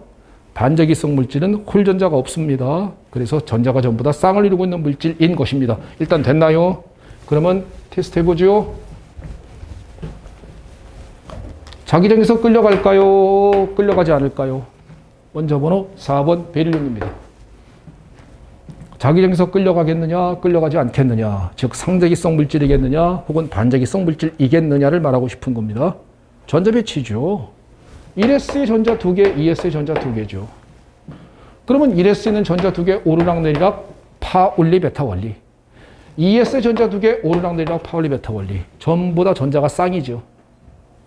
반자기성 물질은 홀전자가 없습니다. 그래서 전자가 전부 다 쌍을 이루고 있는 물질인 것입니다. 일단 됐나요? 그러면 테스트 해보죠. 자기장에서 끌려갈까요? 끌려가지 않을까요? 원자 번호 4번 베릴륨입니다. 자기장에서 끌려가겠느냐, 끌려가지 않겠느냐, 즉 상자기성 물질이겠느냐, 혹은 반자기성 물질이겠느냐를 말하고 싶은 겁니다. 전자 배치죠. 1S의 전자 2개, 2S의 전자 2개죠. 그러면 1S는 전자 2개, 오르락내리락, 파울리, 베타 원리. 2S의 전자 2개, 오르락내리락, 파울리, 베타 원리. 전부 다 전자가 쌍이죠.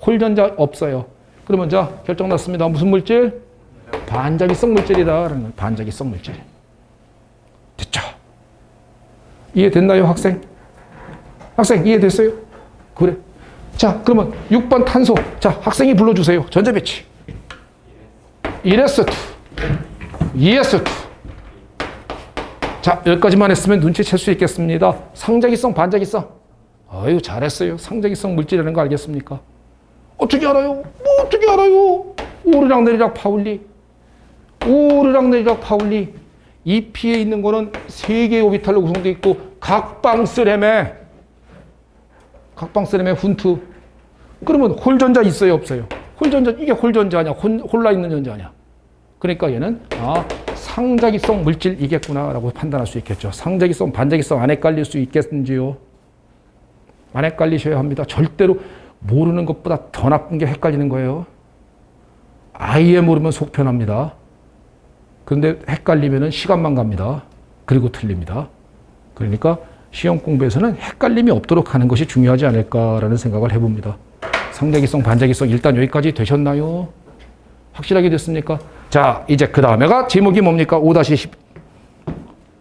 홀전자 없어요. 그러면 자, 결정 났습니다. 무슨 물질? 반자기성 물질이다. 반자기성 물질. 됐죠? 이해됐나요, 학생? 학생, 이해됐어요? 그래. 자, 그러면 6번 탄소. 자, 학생이 불러주세요. 전자 배치. 1S2, 2S2. 자, 여기까지만 했으면 눈치챌 수 있겠습니다. 상자기성, 반자기성. 아유, 잘했어요. 상자기성 물질이라는 거 알겠습니까? 어떻게 알아요? 뭐 어떻게 알아요? 오르락내리락 파울리. 오르락내리락 파울리. EP에 있는 거는 3개의 오비탈로 구성되어 있고 각방스램에 훈트. 그러면 홀전자 있어요, 없어요? 홀전자, 이게 홀전자냐, 홀라 있는 전자냐. 그러니까 얘는 상자기성 물질이겠구나라고 판단할 수 있겠죠. 상자기성, 반자기성 안 헷갈릴 수 있겠는지요? 안 헷갈리셔야 합니다. 절대로 모르는 것보다 더 나쁜 게 헷갈리는 거예요. 아예 모르면 속편합니다. 그런데 헷갈리면 시간만 갑니다. 그리고 틀립니다. 그러니까 시험 공부에서는 헷갈림이 없도록 하는 것이 중요하지 않을까라는 생각을 해봅니다. 상자기성, 반자기성 일단 여기까지 되셨나요? 확실하게 됐습니까? 자, 이제 그 다음에가 제목이 뭡니까? 5-10.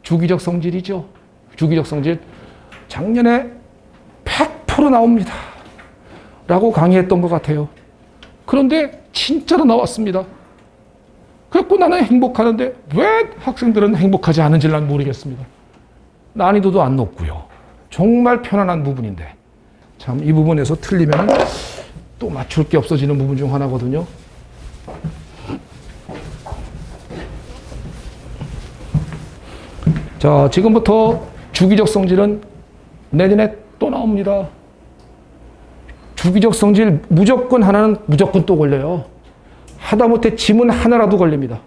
주기적 성질이죠. 주기적 성질. 작년에 100% 나옵니다. 라고 강의했던 것 같아요. 그런데 진짜로 나왔습니다. 그래서 나는 행복하는데 왜 학생들은 행복하지 않은지 난 모르겠습니다. 난이도도 안 높고요. 정말 편안한 부분인데 참 이 부분에서 틀리면 또 맞출 게 없어지는 부분 중 하나거든요. 자, 지금부터 주기적 성질은 내년에 또 나옵니다. 주기적 성질 무조건 하나는 무조건 또 걸려요. 하다못해 지문 하나라도 걸립니다.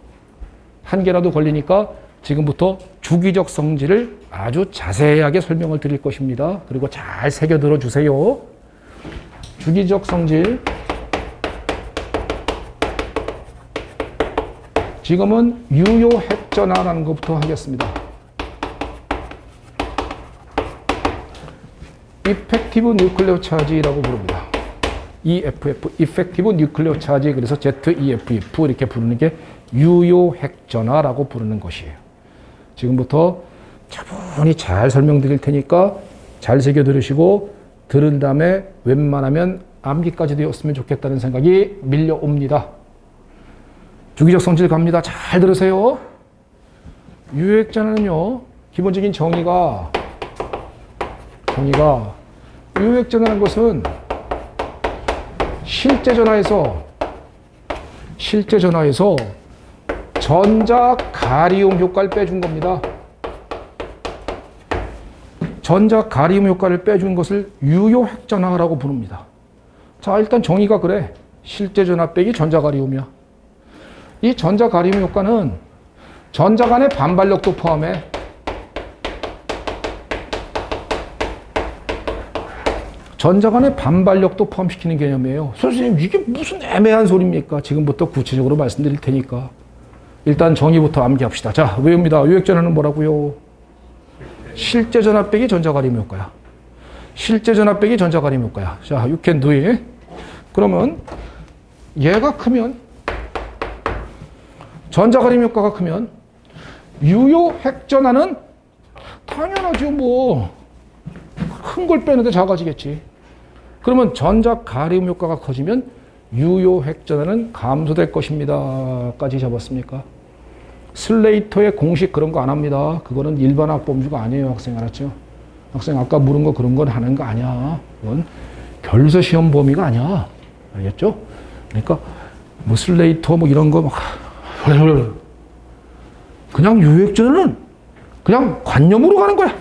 한 개라도 걸리니까 지금부터 주기적 성질을 아주 자세하게 설명을 드릴 것입니다. 그리고 잘 새겨 들어 주세요. 주기적 성질. 지금은 유효 핵전화라는 것부터 하겠습니다. Effective Nuclear Charge라고 부릅니다. EFF, Effective Nuclear Charge. 그래서 ZEFF 이렇게 부르는 게 유효 핵전화라고 부르는 것이에요. 지금부터 차분히 잘 설명드릴 테니까 잘 새겨 들으시고 들은 다음에 웬만하면 암기까지 되었으면 좋겠다는 생각이 밀려옵니다. 주기적 성질 갑니다. 잘 들으세요. 유효핵전화는요, 기본적인 정의가 유효핵전화라는 것은 실제 전화에서 전자 가리움 효과를 빼준 겁니다. 전자 가리움 효과를 빼준 것을 유효 핵전화라고 부릅니다. 자, 일단 정의가 그래. 실제 전화 빼기 전자 가리움이야. 이 전자 가리움 효과는 전자 간의 반발력도 포함해 전자 간의 반발력도 포함시키는 개념이에요. 선생님, 이게 무슨 애매한 소리입니까? 지금부터 구체적으로 말씀드릴 테니까 일단 정의부터 암기합시다. 자, 외웁니다. 유효핵전화는 뭐라고요? 실제 전화 빼기 전자 가리움 효과야. 실제 전화 빼기 전자 가리움 효과야. 자, you can do it. 그러면 얘가 크면, 전자 가리움 효과가 크면 유효 핵전화는 당연하죠. 뭐 큰 걸 빼는데 작아지겠지. 그러면 전자 가리움 효과가 커지면 유효 핵전화는 감소될 것입니다. 까지 잡았습니까? 슬레이터의 공식 그런 거 안 합니다. 그거는 일반학 범주가 아니에요. 학생 알았죠? 학생 아까 물은 거 그런 건 하는 거 아니야. 그건 결서 시험 범위가 아니야. 알겠죠? 그러니까 뭐 슬레이터 뭐 이런 거 막 그냥 유효핵전화는 그냥 관념으로 가는 거야.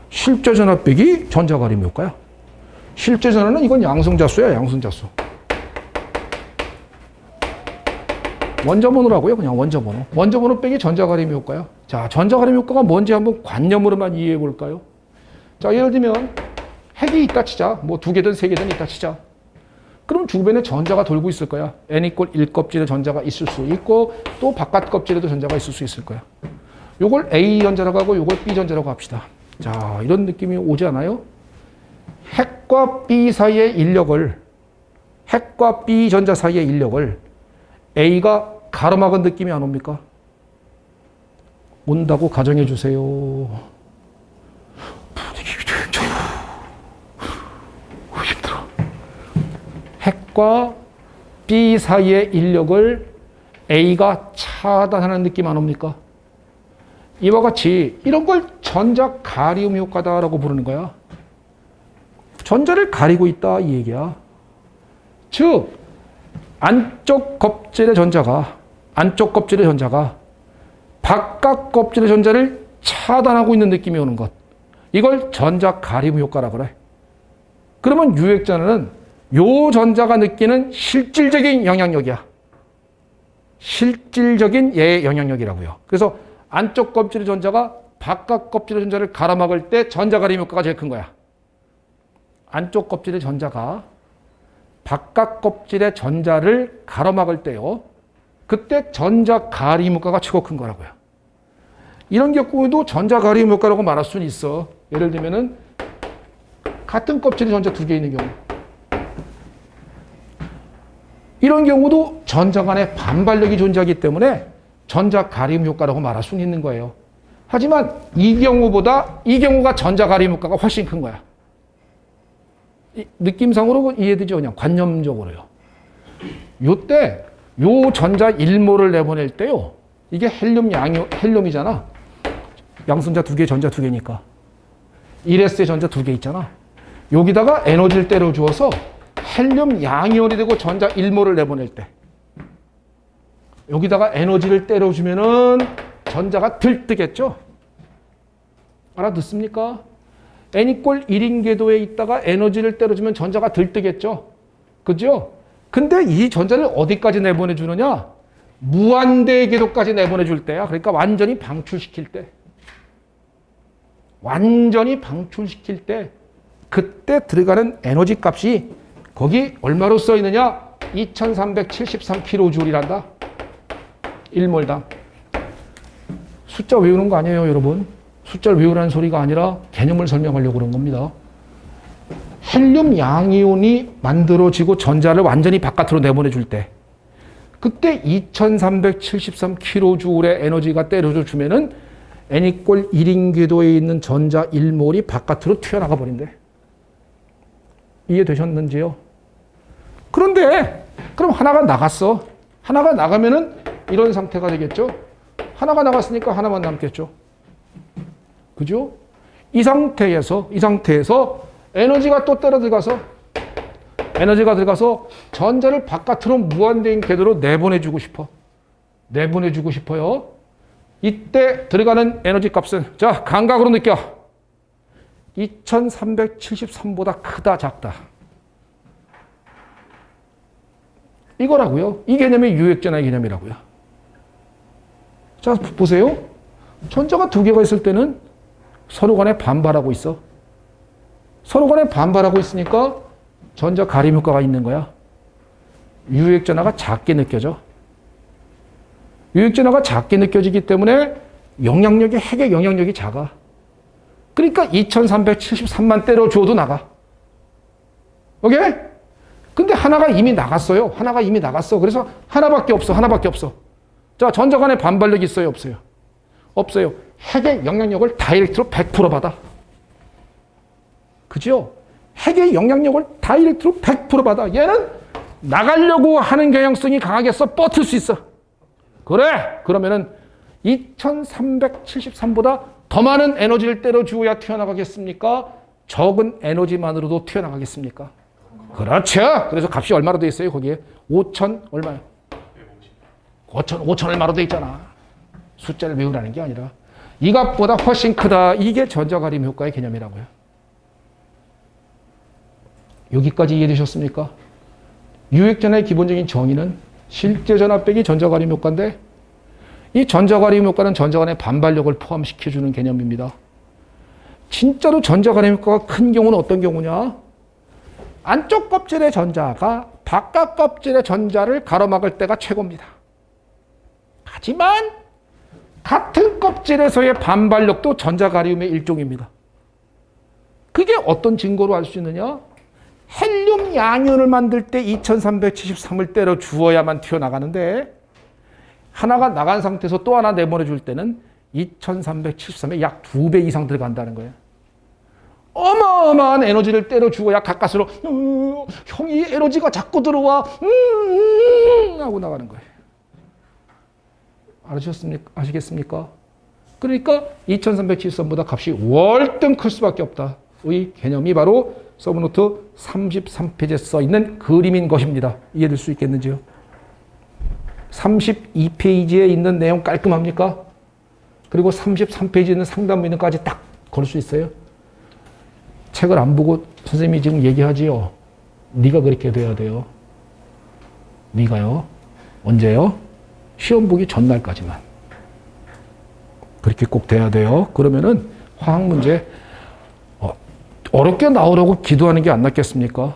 실제 전화 빼기 전자 가리움 효과야. 실제 전화는 이건 양성자수야. 양성자수. 원자번호라고요. 그냥 원자번호. 원자번호 빼기 전자가리움 효과요. 자, 전자가리움 효과가 뭔지 한번 관념으로만 이해해 볼까요? 자, 예를 들면 핵이 있다 치자. 뭐 2개든 3개든 있다 치자. 그럼 주변에 전자가 돌고 있을 거야. N=1 껍질에 전자가 있을 수 있고 또 바깥 껍질에도 전자가 있을 수 있을 거야. 요걸 A 전자라고 하고 요걸 B 전자라고 합시다. 자, 이런 느낌이 오지 않아요? 핵과 B 사이의 인력을, 핵과 B 전자 사이의 인력을 A가 가로막은 느낌이 안 옵니까? 온다고 가정해 주세요. 힘들어. 핵과 B 사이의 인력을 A가 차단하는 느낌 안 옵니까? 이와 같이 이런 걸 전자 가리움 효과다라고 부르는 거야. 전자를 가리고 있다 이 얘기야. 즉 안쪽 껍질의 전자가 바깥 껍질의 전자를 차단하고 있는 느낌이 오는 것. 이걸 전자 가리움 효과라고 그래. 그러면 유효핵전화는 요 전자가 느끼는 실질적인 영향력이야. 실질적인 얘의 영향력이라고요. 그래서 안쪽 껍질의 전자가 바깥 껍질의 전자를 가로막을 때 전자 가리움 효과가 제일 큰 거야. 안쪽 껍질의 전자가 바깥 껍질의 전자를 가로막을 때요. 그때 전자 가리움 효과가 최고 큰 거라고요. 이런 경우에도 전자 가리움 효과라고 말할 수는 있어. 예를 들면은 같은 껍질의 전자 2개 있는 경우. 이런 경우도 전자 간의 반발력이 존재하기 때문에 전자 가리움 효과라고 말할 수는 있는 거예요. 하지만 이 경우가 전자 가리움 효과가 훨씬 큰 거야. 느낌상으로 이해되죠? 그냥 관념적으로요. 요때 요 전자 1몰을 내보낼 때요. 이게 헬륨이잖아. 양성자 2개, 전자 2개니까. 1s의 전자 2개 있잖아. 여기다가 에너지를 때려 주어서 헬륨 양이온이 되고 전자 1몰을 내보낼 때. 여기다가 에너지를 때려 주면은 전자가 들뜨겠죠? 알아듣습니까? N=1인 궤도에 있다가 에너지를 때려주면 전자가 들뜨겠죠? 그죠? 근데 이 전자를 어디까지 내보내주느냐? 무한대 궤도까지 내보내줄 때야. 그러니까 완전히 방출시킬 때. 그때 들어가는 에너지 값이 거기 얼마로 써 있느냐? 2373kJ이란다. 1몰당. 숫자 외우는 거 아니에요, 여러분. 숫자를 외우라는 소리가 아니라 개념을 설명하려고 그런 겁니다. 헬륨 양이온이 만들어지고 전자를 완전히 바깥으로 내보내줄 때 그때 2373kJ의 에너지가 때려줘 주면은 n = 1인 궤도에 있는 전자 1몰이 바깥으로 튀어나가 버린대. 이해되셨는지요? 그런데 그럼 하나가 나갔어. 하나가 나가면은 이런 상태가 되겠죠? 하나가 나갔으니까 하나만 남겠죠? 그죠? 이 상태에서 에너지가 또 에너지가 들어가서 전자를 바깥으로 무한대인 궤도로 내보내주고 싶어요. 이때 들어가는 에너지 값은 자, 감각으로 느껴. 2373보다 크다, 작다. 이거라고요. 이 개념이 유액전화의 개념이라고요. 자, 보세요. 전자가 두 개가 있을 때는 서로 간에 반발하고 있어. 서로 간에 반발하고 있으니까 전자 가림 효과가 있는 거야. 유액전화가 작게 느껴져. 유액전화가 작게 느껴지기 때문에 영향력이, 핵의 영향력이 작아. 그러니까 2373만 때려줘도 나가. 오케이? 근데 하나가 이미 나갔어요. 하나가 이미 나갔어. 그래서 하나밖에 없어. 자, 전자 간에 반발력이 있어요? 없어요? 없어요. 핵의 영향력을 다이렉트로 100% 받아. 그죠? 핵의 영향력을 다이렉트로 100% 받아. 얘는 나가려고 하는 경향성이 강하겠어? 버틸 수 있어. 그래! 그러면은 2373보다 더 많은 에너지를 때려주어야 튀어나가겠습니까? 적은 에너지만으로도 튀어나가겠습니까? 그렇죠. 그래서 값이 얼마로 돼 있어요? 거기에 5,000 얼마요? 5,000 얼마로 돼 있잖아. 숫자를 외우라는 게 아니라 이 값보다 훨씬 크다. 이게 전자가림 효과의 개념이라고요. 여기까지 이해되셨습니까? 유액전화의 기본적인 정의는 실제 전압 빼기 전자가림 효과인데 이 전자가림 효과는 전자 간의 반발력을 포함시켜주는 개념입니다. 진짜로 전자가림 효과가 큰 경우는 어떤 경우냐? 안쪽 껍질의 전자가 바깥 껍질의 전자를 가로막을 때가 최고입니다. 하지만 같은 껍질에서의 반발력도 전자가림의 일종입니다. 그게 어떤 증거로 알 수 있느냐? 헬륨 양이온을 만들 때 2373을 때려 주어야만 튀어나가는데 하나가 나간 상태에서 또 하나 내보내줄 때는 2373에 약 2배 이상 들어간다는 거예요. 어마어마한 에너지를 때려 주어야 가까스로 형이 에너지가 자꾸 들어와 하고 나가는 거예요. 아시겠습니까? 그러니까 2373보다 값이 월등 클 수밖에 없다. 의 개념이 바로 서브노트 33페이지에 써 있는 그림인 것입니다. 이해될 수 있겠는지요? 32페이지에 있는 내용 깔끔합니까? 그리고 33페이지에 있는 상담 문의까지 딱 걸 수 있어요? 책을 안 보고 선생님이 지금 얘기하지요. 네가 그렇게 돼야 돼요. 네가요. 언제요? 시험 보기 전날까지만. 그렇게 꼭 돼야 돼요. 그러면은 화학 문제 어렵게 나오라고 기도하는 게 안 낫겠습니까?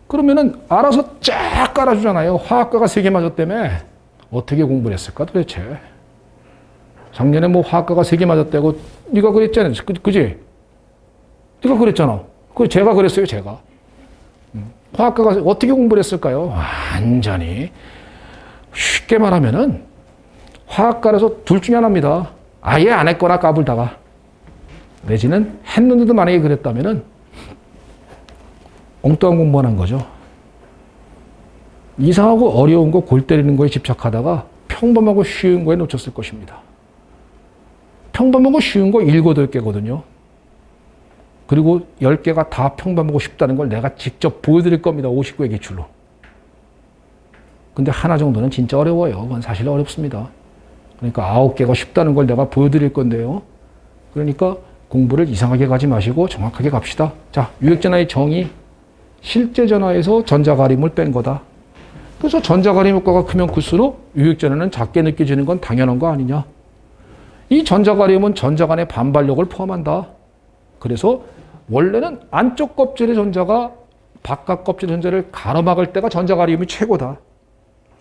그러면은 알아서 쫙 깔아주잖아요. 화학과가 3개 맞았다며. 어떻게 공부를 했을까 도대체? 작년에 뭐 화학과가 3개 맞았다고 네가 그랬잖아. 그지? 네가 그랬잖아. 그 제가 그랬어요, 제가. 화학과가 어떻게 공부를 했을까요? 완전히 쉽게 말하면은 화학과라서 둘 중에 하나입니다. 아예 안 했거나 까불다가 내지는 했는데도 만약에 그랬다면은 엉뚱한 공부만 한 거죠. 이상하고 어려운 거 골 때리는 거에 집착하다가 평범하고 쉬운 거에 놓쳤을 것입니다. 평범하고 쉬운 거 7, 8개거든요. 그리고 10개가 다 평범하고 쉽다는 걸 내가 직접 보여드릴 겁니다. 59의 기출로. 근데 하나 정도는 진짜 어려워요. 그건 사실 어렵습니다. 그러니까 9개가 쉽다는 걸 내가 보여드릴 건데요. 그러니까 공부를 이상하게 가지 마시고 정확하게 갑시다. 자, 유액전화의 정의. 실제 전화에서 전자가림을 뺀 거다. 그래서 전자가림 효과가 크면 클수록 유액전화는 작게 느껴지는 건 당연한 거 아니냐. 이 전자가림은 전자 간의 반발력을 포함한다. 그래서 원래는 안쪽 껍질의 전자가 바깥 껍질 전자를 가로막을 때가 전자가리움이 최고다.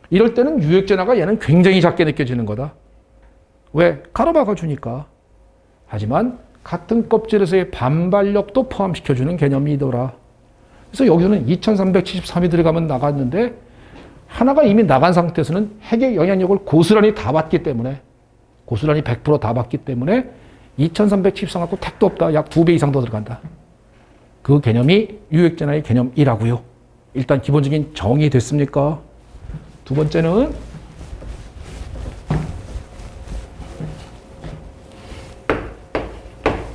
이럴 때는 유액전하가 얘는 굉장히 작게 느껴지는 거다. 왜? 가로막아 주니까. 하지만 같은 껍질에서의 반발력도 포함시켜주는 개념이더라. 그래서 여기서는 2373이 들어가면 나갔는데 하나가 이미 나간 상태에서는 핵의 영향력을 고스란히 다 받기 때문에 고스란히 100% 다 받기 때문에 2373 갖고 택도 없다. 약 2배 이상 더 들어간다. 그 개념이 유액전하의 개념이라고요. 일단 기본적인 정의 됐습니까? 두 번째는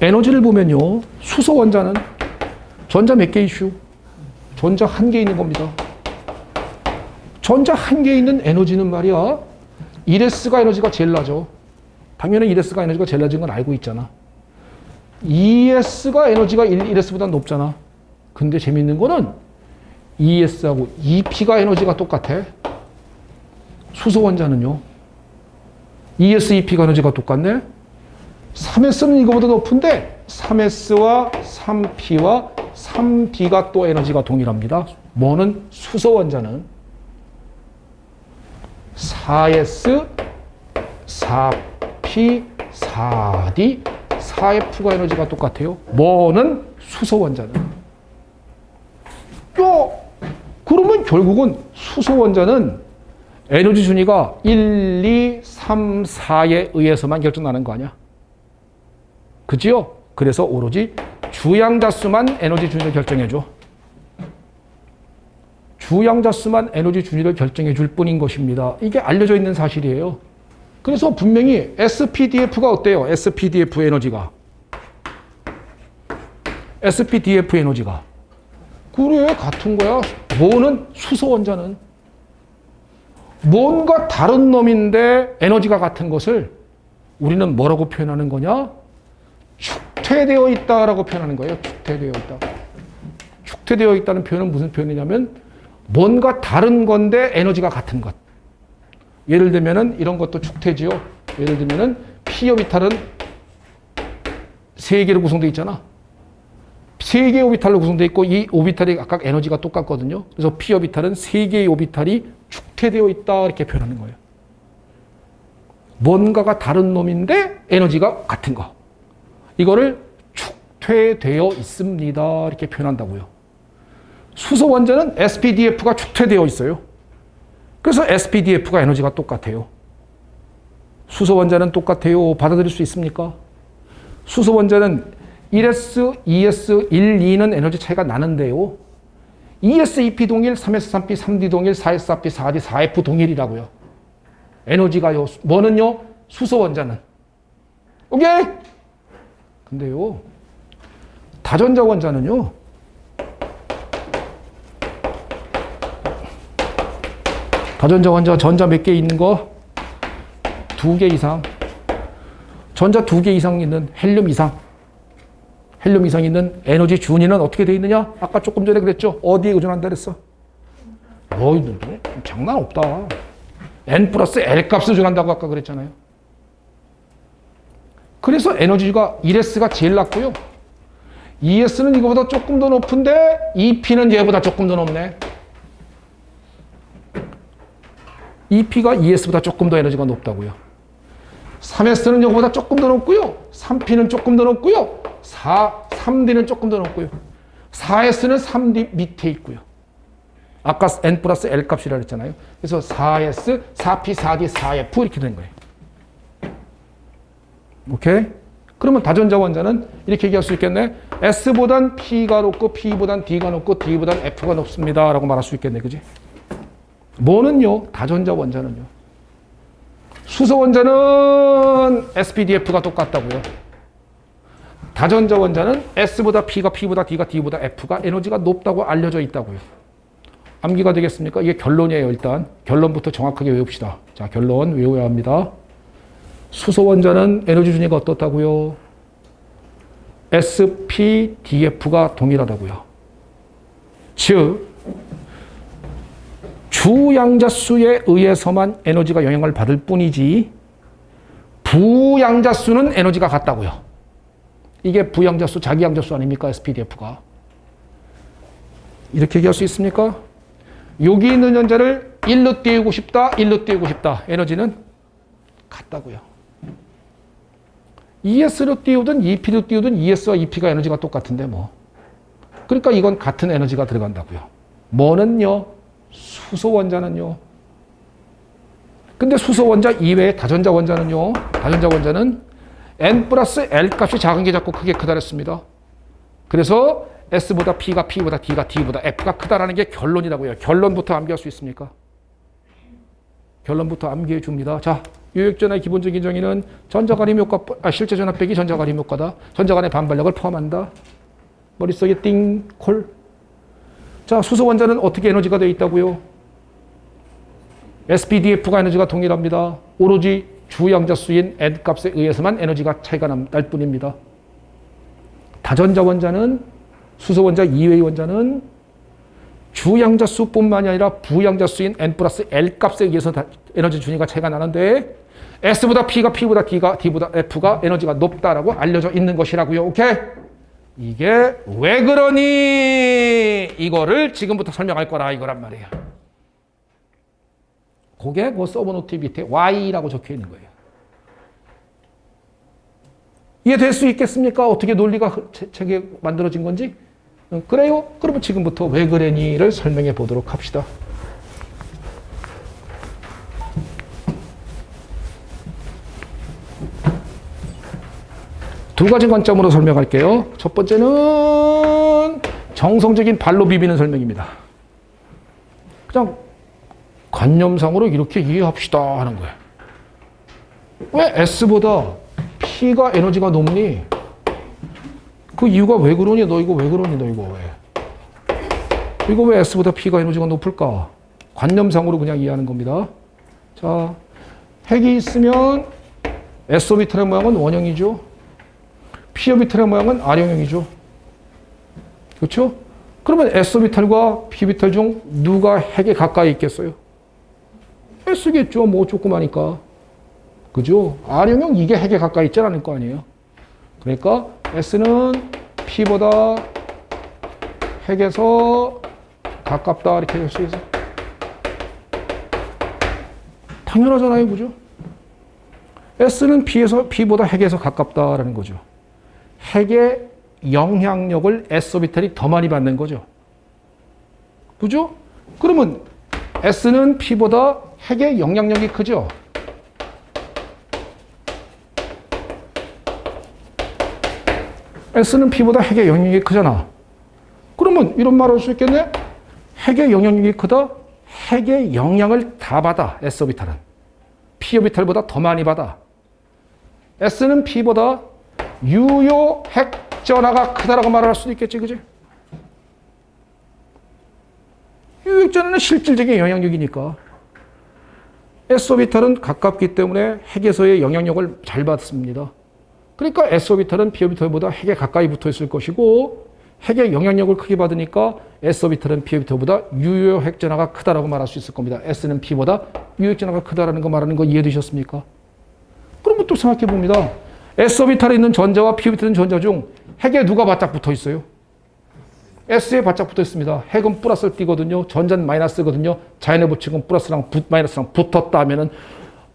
에너지를 보면요. 수소 원자는 전자 몇 개 이슈? 전자 한 개 있는 겁니다. 전자 한 개 있는 에너지는 말이야. 1S가 에너지가 제일 나죠. 당연히 1S가 에너지가 제일 낮은 건 알고 있잖아. 2S가 에너지가 1S보다 높잖아. 근데 재밌는 거는 2S하고 2P가 에너지가 똑같아. 수소 원자는요. 2S, 2P가 에너지가 똑같네. 3S는 이거보다 높은데 3S와 3P와 3D가 또 에너지가 동일합니다. 뭐는 수소 원자는 4S, 4P, 4D, 4F가 에너지가 똑같아요. 뭐는 수소 원자는. 그러면 결국은 수소 원자는 에너지 준위가 1, 2, 3, 4에 의해서만 결정나는 거 아니야? 그지요? 그래서 오로지 주양자수만 에너지 준위를 결정해줘. 주양자수만 에너지 준위를 결정해 줄 뿐인 것입니다. 이게 알려져 있는 사실이에요. 그래서 분명히 SPDF가 어때요? SPDF 에너지가. SPDF 에너지가. 그래, 같은 거야. 뭐는 수소 원자는. 뭔가 다른 놈인데 에너지가 같은 것을 우리는 뭐라고 표현하는 거냐? 축퇴되어 있다라고 표현하는 거예요. 축퇴되어 있다. 축퇴되어 있다는 표현은 무슨 표현이냐면 뭔가 다른 건데 에너지가 같은 것. 예를 들면은 이런 것도 축퇴지요. 예를 들면은 P 오비탈은 3개로 구성되어 있잖아. 3개의 오비탈로 구성되어 있고 이 오비탈이 각각 에너지가 똑같거든요. 그래서 P 오비탈은 3개의 오비탈이 축퇴되어 있다 이렇게 표현하는 거예요. 뭔가가 다른 놈인데 에너지가 같은 거. 이거를 축퇴되어 있습니다 이렇게 표현한다고요. 수소 원자는 SPDF가 축퇴되어 있어요. 그래서 SPDF가 에너지가 똑같아요. 수소 원자는 똑같아요. 받아들일 수 있습니까? 수소 원자는 1S, 2S, 1, 2는 에너지 차이가 나는데요. 2S, 2P 동일, 3S, 3P, 3D 동일, 4S, 4P, 4D, 4F 동일이라고요. 에너지가요. 뭐는요? 수소 원자는. 오케이? 근데요. 다전자 원자는요. 다전자 원자 전자 몇 개 있는 거? 2개 이상. 전자 2개 이상 있는 헬륨 이상. 헬륨 이상 있는 에너지 준위는 어떻게 되어 있느냐? 아까 조금 전에 그랬죠? 어디에 의존한다 그랬어? 어이, 장난 없다. N 플러스 L 값을 의존한다고 아까 그랬잖아요. 그래서 에너지가 1S가 제일 낮고요. 2S는 이거보다 조금 더 높은데 2P는 얘보다 조금 더 높네. 2P가 2S보다 조금 더 에너지가 높다고요. 3S는 이거보다 조금 더 높고요. 3P는 조금 더 높고요. 3D는 조금 더 높고요. 4S는 3D 밑에 있고요. 아까 N 플러스 L 값이라 그랬잖아요. 그래서 4S, 4P, 4D, 4F 이렇게 되는 거예요. 오케이? 그러면 다전자 원자는 이렇게 얘기할 수 있겠네. S보단 P가 높고 P보단 D가 높고 D보단 F가 높습니다. 라고 말할 수 있겠네. 그지? 뭐는요? 다전자 원자는요. 수소 원자는 SPDF가 똑같다고요. 다전자 원자는 S보다 P가 P보다 D가 D보다 F가 에너지가 높다고 알려져 있다고요. 암기가 되겠습니까? 이게 결론이에요. 일단 결론부터 정확하게 외웁시다. 자, 결론 외워야 합니다. 수소 원자는 에너지 준위가 어떻다고요? SPDF가 동일하다고요. 즉 주양자수에 의해서만 에너지가 영향을 받을 뿐이지 부양자수는 에너지가 같다고요. 이게 부양자수, 자기양자수 아닙니까? SPDF가. 이렇게 얘기할 수 있습니까? 여기 있는 전자를 1로 띄우고 싶다, 1로 띄우고 싶다. 에너지는 같다고요. ES로 띄우든 EP로 띄우든 ES와 EP가 에너지가 똑같은데 뭐. 그러니까 이건 같은 에너지가 들어간다고요. 뭐는요? 수소 원자는요. 근데 수소 원자 이외의 다전자 원자는요. 다전자 원자는 N 플러스 L 값이 작은 게 자꾸 크게 크다 그랬습니다. 그래서 S보다 P가 P보다 D가 D보다 F가 크다라는 게 결론이라고요. 결론부터 암기할 수 있습니까? 결론부터 암기해 줍니다. 자, 유액전의 기본적인 정의는 전자간임 효과, 실제 전압 빼기 전자간임 효과다. 전자간의 반발력을 포함한다. 머릿속에 띵, 콜. 자, 수소 원자는 어떻게 에너지가 되어 있다고요? SPDF가 에너지가 동일합니다. 오로지 주양자수인 N 값에 의해서만 에너지가 차이가 날 뿐입니다. 다전자 원자는 수소 원자 이외의 원자는 주양자수뿐만이 아니라 부양자수인 N 플러스 L 값에 의해서 에너지 준위가 차이가 나는데 S보다 P가 P보다 D가 D보다 F가 에너지가 높다라고 알려져 있는 것이라고요. 오케이? 이게 왜 그러니? 이거를 지금부터 설명할 거라 이거란 말이에요. 그게 그 서브노트 밑에 Y라고 적혀 있는 거예요. 이해될 수 있겠습니까? 어떻게 논리가 책에 만들어진 건지? 그래요? 그러면 지금부터 왜 그러니를 설명해 보도록 합시다. 두 가지 관점으로 설명할게요. 첫 번째는 정성적인 발로 비비는 설명입니다. 그냥 관념상으로 이렇게 이해합시다 하는 거예요. 왜 S보다 P가 에너지가 높니? 그 이유가 왜 그러니? 너 이거 왜 그러니? 너 이거 왜? 이거 왜 S보다 P가 에너지가 높을까? 관념상으로 그냥 이해하는 겁니다. 자, 핵이 있으면 S 오비탈의 모양은 원형이죠. P 오비탈의 모양은 R형이죠. 그렇죠? 그러면 S 오비탈과 P 오비탈 중 누가 핵에 가까이 있겠어요? S겠죠. 뭐 조그마니까. 그죠? R형형 이게 핵에 가까이 있지 않을 거 아니에요. 그러니까 S는 P보다 핵에서 가깝다 이렇게 할 수 있어요. 당연하잖아요. 그죠? S는 P보다 핵에서 가깝다라는 거죠. 핵의 영향력을 S 오비탈이 더 많이 받는 거죠. 그죠? 그러면 S는 P보다 핵의 영향력이 크죠? S는 P보다 핵의 영향력이 크잖아. 그러면 이런 말 할 수 있겠네? 핵의 영향력이 크다? 핵의 영향을 다 받아, S 오비탈은. P 오비탈보다 더 많이 받아. S는 P보다 유효 핵 전하가 크다라고 말할 수도 있겠지, 그지? 유효 전하는 실질적인 영향력이니까. S 오비탈은 가깝기 때문에 핵에서의 영향력을 잘 받습니다. 그러니까 S 오비탈은 P 오비탈보다 핵에 가까이 붙어 있을 것이고 핵의 영향력을 크게 받으니까 S 오비탈은 P 오비탈보다 유효 핵 전하가 크다라고 말할 수 있을 겁니다. S는 P보다 유효 핵 전하가 크다라는 거 말하는 거 이해되셨습니까? 그러면 또 생각해 봅니다. S 오비탈에 있는 전자와 P 오비탈에 있는 전자 중 핵에 누가 바짝 붙어 있어요? S에 바짝 붙어 있습니다. 핵은 플러스를 띄거든요. 전자는 마이너스거든요. 자연의 법칙은 플러스랑 마이너스랑 붙었다 하면은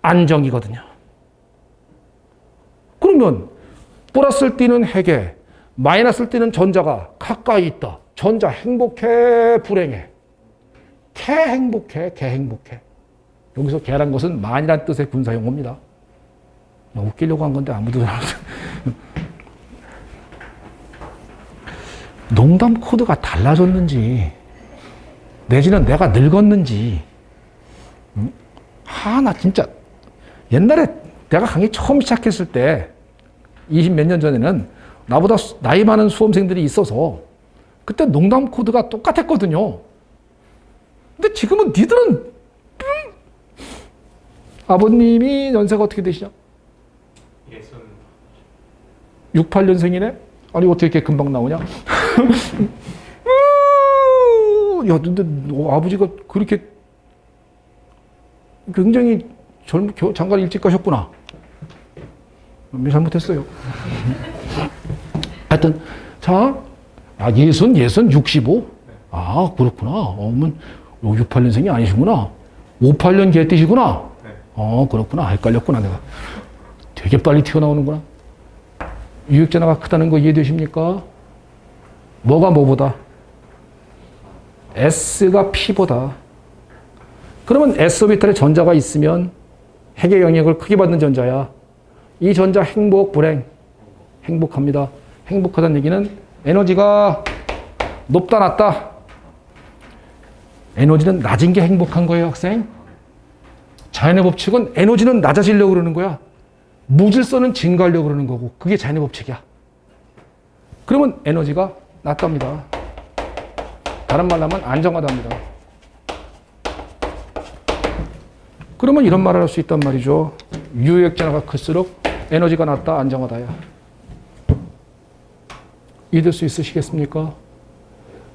안정이거든요. 그러면 플러스를 띄는 핵에 마이너스를 띄는 전자가 가까이 있다. 전자 행복해, 불행해? 개 행복해, 개 행복해. 여기서 개란 것은 만이란 뜻의 군사용어입니다. 웃기려고 한 건데 아무도 농담 코드가 달라졌는지 내지는 내가 늙었는지 나 진짜 옛날에 내가 강의 처음 시작했을 때 20 몇 년 전에는 나보다 나이 많은 수험생들이 있어서 그때 농담 코드가 똑같았거든요. 근데 지금은 니들은 아버님이 연세가 어떻게 되시죠? 68년생이네? 아니 어떻게 이렇게 금방 나오냐? 야 근데 아버지가 그렇게 굉장히 장가를 일찍 가셨구나. 잘못했어요. 하여튼 자, 60, 65? 아, 그렇구나. 어머니, 68년생이 아니시구나. 58년 개띠시구나. 네. 그렇구나. 헷갈렸구나, 내가. 되게 빨리 튀어나오는구나. 유액전화가 크다는 거 이해되십니까? 뭐가 뭐보다? S가 P보다. 그러면 S 오비탈에 전자가 있으면 핵의 영향을 크게 받는 전자야. 이 전자 행복, 불행. 행복합니다. 행복하다는 얘기는 에너지가 높다, 낮다. 에너지는 낮은 게 행복한 거예요, 학생. 자연의 법칙은 에너지는 낮아지려고 그러는 거야. 무질서는 증가하려고 그러는 거고, 그게 자연의 법칙이야. 그러면 에너지가 낮답니다. 다른 말로 하면 안정하답니다. 그러면 이런 말을 할 수 있단 말이죠. 유액전화가 클수록 에너지가 낮다, 안정하다야. 이해될 수 있으시겠습니까?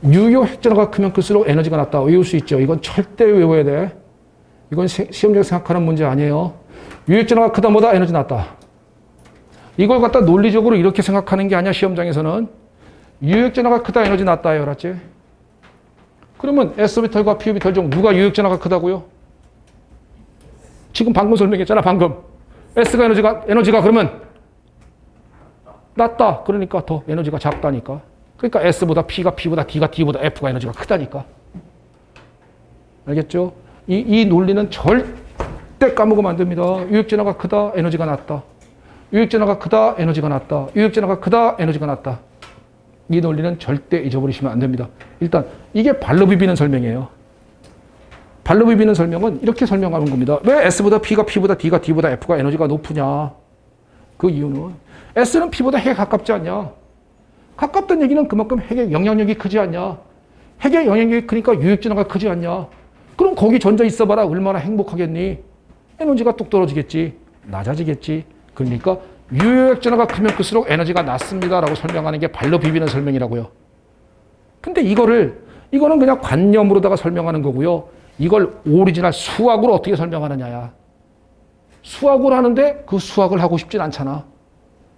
유효 핵전화가 크면 클수록 에너지가 낮다. 외울 수 있죠. 이건 절대 외워야 돼. 이건 시험장에서 생각하는 문제 아니에요. 유액전화가 크다 보다 에너지 낮다. 이걸 갖다 논리적으로 이렇게 생각하는 게 아니야. 시험장에서는. 유액전화가 크다, 에너지 낮다예요. 알았지? 그러면 S오비탈과 P오비탈 중 누가 유액전화가 크다고요? 지금 방금 설명했잖아. 방금. S가 에너지가 그러면 낮다. 그러니까 더 에너지가 작다니까. 그러니까 S보다 P가 P보다 D가 D보다 F가 에너지가 크다니까. 알겠죠? 이 논리는 절대 까먹으면 안 됩니다. 유액전화가 크다, 에너지가 낮다. 유액전화가 크다, 에너지가 낮다. 유액전화가 크다, 에너지가 낮다. 이 논리는 절대 잊어버리시면 안 됩니다. 일단 이게 발로 비비는 설명이에요. 발로 비비는 설명은 이렇게 설명하는 겁니다. 왜 S보다 P가 P보다 D가 D보다 F가 에너지가 높으냐? 그 이유는 S는 P보다 핵에 가깝지 않냐? 가깝다는 얘기는 그만큼 핵의 영향력이 크지 않냐? 핵의 영향력이 크니까 유액전화가 크지 않냐? 그럼 거기 전자 있어봐라. 얼마나 행복하겠니? 에너지가 뚝 떨어지겠지. 낮아지겠지. 그러니까 유액전화가 크면 클수록 에너지가 낮습니다라고 설명하는 게 발로 비비는 설명이라고요. 근데 이거는 그냥 관념으로다가 설명하는 거고요. 이걸 오리지널 수학으로 어떻게 설명하느냐야. 수학으로 하는데 그 수학을 하고 싶진 않잖아.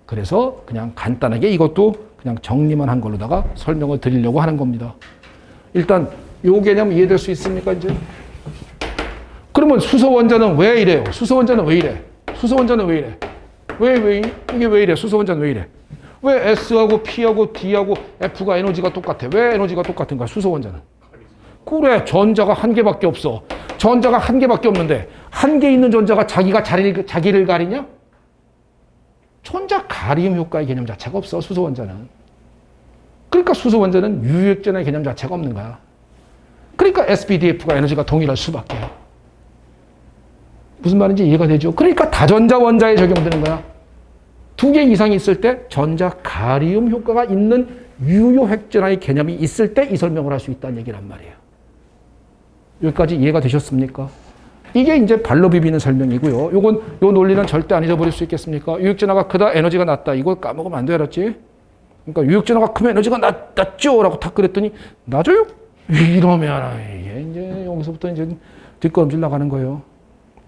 그래서 그냥 간단하게 이것도 그냥 정리만 한 걸로다가 설명을 드리려고 하는 겁니다. 일단 요 개념 이해될 수 있습니까, 이제? 그러면 수소원자는 왜 이래요? 수소원자는 왜 이래? 수소원자는 왜 이래? 이게 왜 이래? 수소원자는 왜 이래? 왜 S하고 P하고 D하고 F가 에너지가 똑같아? 왜 에너지가 똑같은 거야, 수소원자는? 그래, 전자가 한 개밖에 없어. 전자가 한 개밖에 없는데 한 개 있는 전자가 자기를 가리냐? 전자 가리움 효과의 개념 자체가 없어, 수소원자는. 그러니까 수소원자는 유액전화의 개념 자체가 없는 거야. 그러니까 SPDF가 에너지가 동일할 수밖에. 무슨 말인지 이해가 되죠? 그러니까 다전자 원자에 적용되는 거야. 두 개 이상이 있을 때 전자 가리움 효과가 있는 유효 핵전화의 개념이 있을 때 이 설명을 할 수 있다는 얘기란 말이에요. 여기까지 이해가 되셨습니까? 이게 이제 발로 비비는 설명이고요. 요 논리는 절대 안 잊어버릴 수 있겠습니까? 유액전화가 크다, 에너지가 낮다. 이걸 까먹으면 안 돼, 알았지? 그러니까 유액전화가 크면 에너지가 낮죠? 라고 탁 그랬더니, 낮아요? 이러면, 이게 이제 여기서부터 이제 뒷걸음질 나가는 거예요.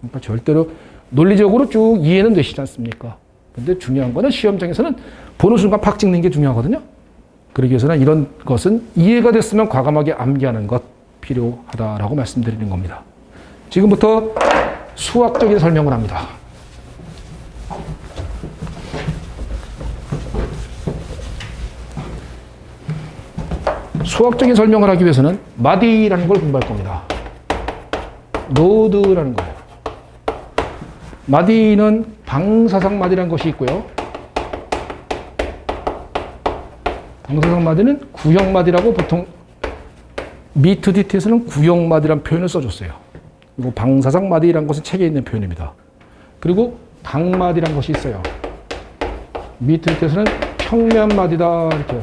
그러니까 절대로 논리적으로 쭉 이해는 되시지 않습니까? 근데 중요한 거는 시험장에서는 보는 순간 팍 찍는 게 중요하거든요. 그러기 위해서는 이런 것은 이해가 됐으면 과감하게 암기하는 것 필요하다라고 말씀드리는 겁니다. 지금부터 수학적인 설명을 합니다. 수학적인 설명을 하기 위해서는 마디라는 걸 공부할 겁니다. 노드라는 거예요. 마디는 방사성 마디라는 것이 있고요. 방사성 마디는 구형 마디라고 보통 미트 디트에서는 구형 마디라는 표현을 써줬어요. 그리고 방사성 마디라는 것은 책에 있는 표현입니다. 그리고 강마디라는 것이 있어요. 미트 디트에서는 평면 마디다 이렇게.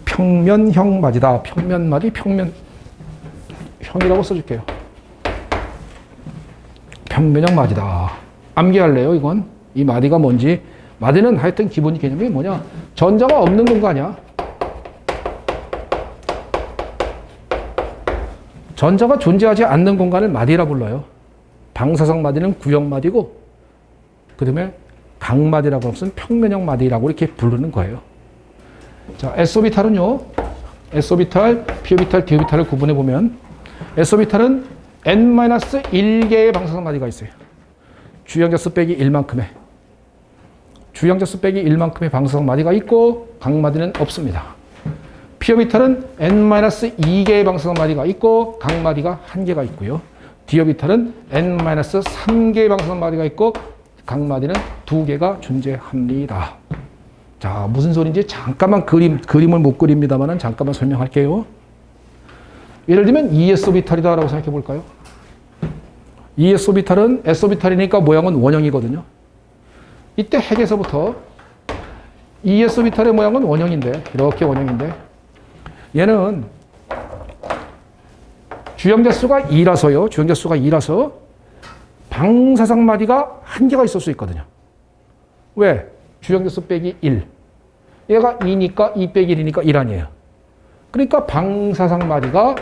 평면형 마디다. 평면 마디, 평면형이라고 써줄게요. 평면형 마디다. 암기할래요, 이건? 이 마디가 뭔지. 마디는 하여튼 기본 개념이 뭐냐? 전자가 없는 공간이야. 전자가 존재하지 않는 공간을 마디라 불러요. 방사성 마디는 구형 마디고, 그 다음에 강마디라고 없으면 평면형 마디라고 이렇게 부르는 거예요. 자, S오비탈은요, S오비탈, P오비탈, D오비탈을 구분해 보면 S오비탈은 n-1개의 방사성 마디가 있어요. 주영자 수 빼기 1만큼의 주영자 수 빼기 1만큼의 방사성 마디가 있고 각마디는 없습니다. P오비탈은 n-2개의 방사성 마디가 있고 각마디가 1개가 있고요. D오비탈은 n-3개의 방사성 마디가 있고 각마디는 2개가 존재합니다. 자, 무슨 소리인지 잠깐만 그림을 못 그립니다만 잠깐만 설명할게요. 예를 들면 ES오비탈이다라고 생각해 볼까요? ES오비탈은 S오비탈이니까 모양은 원형이거든요. 이때 핵에서부터 ES오비탈의 모양은 원형인데, 이렇게 원형인데, 얘는 주영자 수가 2라서요. 주영자 수가 2라서 방사성 마디가 1개가 있을 수 있거든요. 왜? 주영자 수 빼기 1. 얘가 2니까 2 빼기 1이니까 1 아니에요. 그러니까 방사성 마디가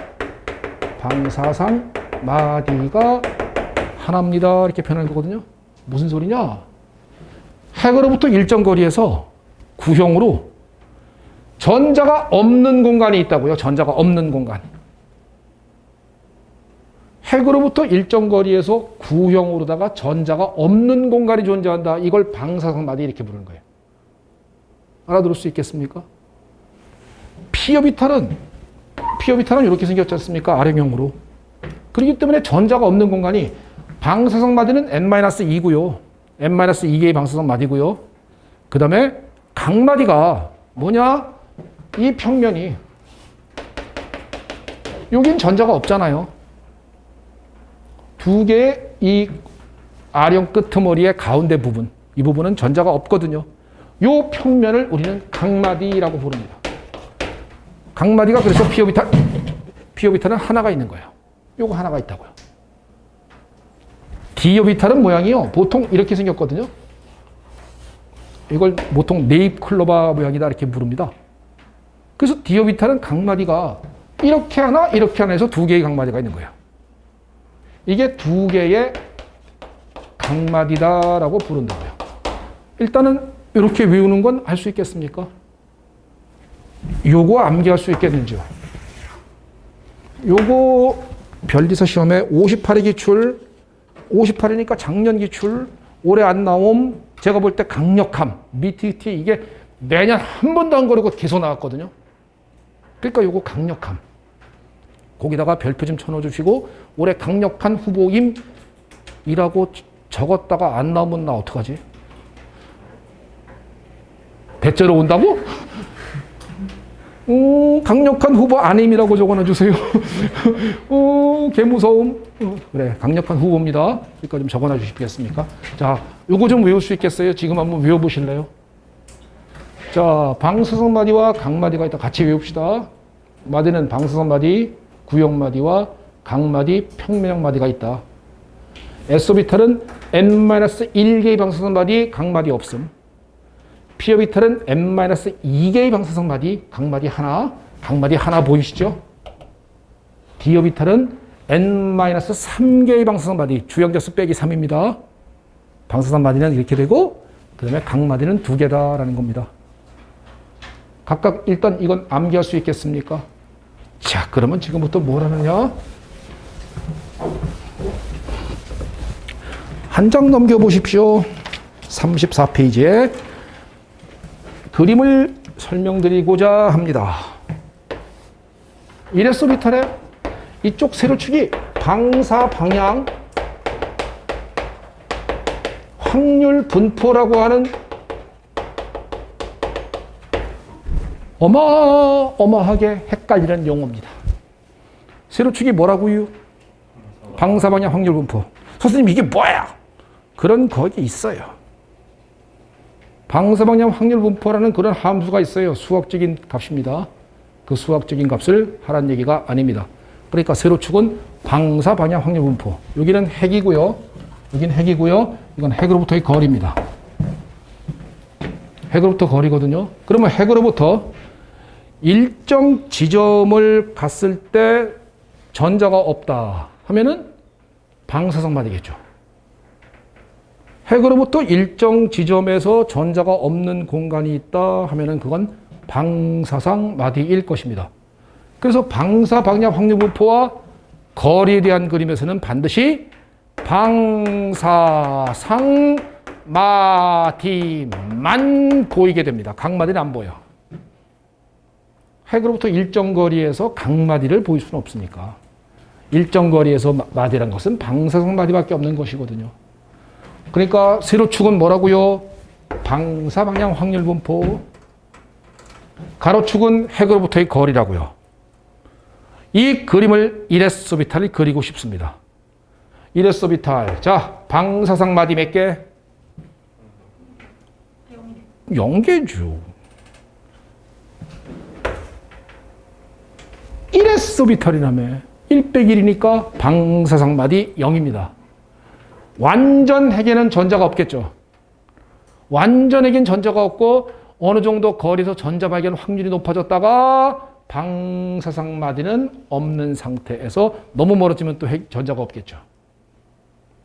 하나입니다. 이렇게 표현할 거거든요. 무슨 소리냐? 핵으로부터 일정 거리에서 구형으로 전자가 없는 공간이 있다고요. 전자가 없는 공간. 핵으로부터 일정 거리에서 구형으로다가 전자가 없는 공간이 존재한다. 이걸 방사성 마디 이렇게 부르는 거예요. 알아들을 수 있겠습니까? P오비탈은 이렇게 생겼지 않습니까? R형으로. 그렇기 때문에 전자가 없는 공간이 방사성 마디는 n-2고요. n-2개의 방사성 마디고요. 그 다음에 각마디가 뭐냐? 이 평면이 여긴 전자가 없잖아요. 두 개의 이 R형 끄트머리의 가운데 부분, 이 부분은 전자가 없거든요. 이 평면을 우리는 각마디라고 부릅니다. 각마디가 그래서 P오비탈은 하나가 있는 거예요. 요거 하나가 있다고요. D오비탈은 모양이요. 보통 이렇게 생겼거든요. 이걸 보통 네잎클로바 모양이다 이렇게 부릅니다. 그래서 D오비탈은 각마디가 이렇게 하나 해서 2개의 각마디가 있는 거예요. 이게 2개의 각마디다라고 부른다고요. 일단은 이렇게 외우는 건 할 수 있겠습니까? 요거 암기할 수 있겠는지요? 요거 별디서 시험에 58의 기출, 58이니까 작년 기출, 올해 안 나옴, 제가 볼 때 강력함, MIT 이게 매년 한 번도 안 거르고 계속 나왔거든요. 그러니까 요거 강력함. 거기다가 별표 좀 쳐넣어주시고 올해 강력한 후보임이라고 적었다가 안 나오면 나 어떡하지? 대체로 온다고? 강력한 후보 아님이라고 적어놔주세요. 개무서움. 그래, 강력한 후보입니다. 그러니까 좀 적어놔 주시겠습니까? 자, 요거 좀 외울 수 있겠어요? 지금 한번 외워보실래요? 자, 방사성 마디와 각마디가 있다. 같이 외웁시다. 마디는 방사성 마디, 구형 마디와 각마디, 평면형 마디가 있다. S오비탈은 n-1개의 방사성 마디, 각마디 없음. P오비탈은 n-2개의 방사성 마디, 각마디 하나. 각마디 하나 보이시죠? D오비탈은 n-3개의 방사성 마디, 주영자 수 빼기 3입니다. 방사성 마디는 이렇게 되고 그 다음에 각마디는 2개다라는 겁니다. 각각 일단 이건 암기할 수 있겠습니까? 자, 그러면 지금부터 뭘 하느냐? 한 장 넘겨보십시오. 34페이지에 그림을 설명드리고자 합니다. 이레소비탈의 이쪽 세로축이 방사 방향 확률 분포라고 하는 어마어마하게 헷갈리는 용어입니다. 세로축이 뭐라고요? 방사 방향 확률 분포. 선생님 이게 뭐야? 그런 거기 있어요. 방사 방향 확률 분포라는 그런 함수가 있어요. 수학적인 값입니다. 그 수학적인 값을 하라는 얘기가 아닙니다. 그러니까 세로축은 방사 방향 확률 분포. 여기는 핵이고요. 여기는 핵이고요. 이건 핵으로부터의 거리입니다. 핵으로부터 거리거든요. 그러면 핵으로부터 일정 지점을 갔을 때 전자가 없다 하면은 방사성 마디겠죠. 핵으로부터 일정 지점에서 전자가 없는 공간이 있다 하면은 그건 방사성 마디일 것입니다. 그래서 방사, 방향, 확률 분포와 거리에 대한 그림에서는 반드시 방사상마디만 보이게 됩니다. 각마디는 안 보여. 핵으로부터 일정 거리에서 각마디를 보일 수는 없으니까. 일정 거리에서 마디란 것은 방사상마디밖에 없는 것이거든요. 그러니까 세로축은 뭐라고요? 방사, 방향, 확률 분포. 가로축은 핵으로부터의 거리라고요. 이 그림을 1S 오비탈이 그리고 싶습니다. 1S 오비탈. 자, 방사상 마디 몇 개? 0개죠. 1S 오비탈이라며. 1 빼기 1이니까 방사상 마디 0입니다. 완전 핵에는 전자가 없겠죠. 완전 핵엔 전자가 없고 어느 정도 거리에서 전자 발견 확률이 높아졌다가 방사상 마디는 없는 상태에서 너무 멀어지면 또 전자가 없겠죠.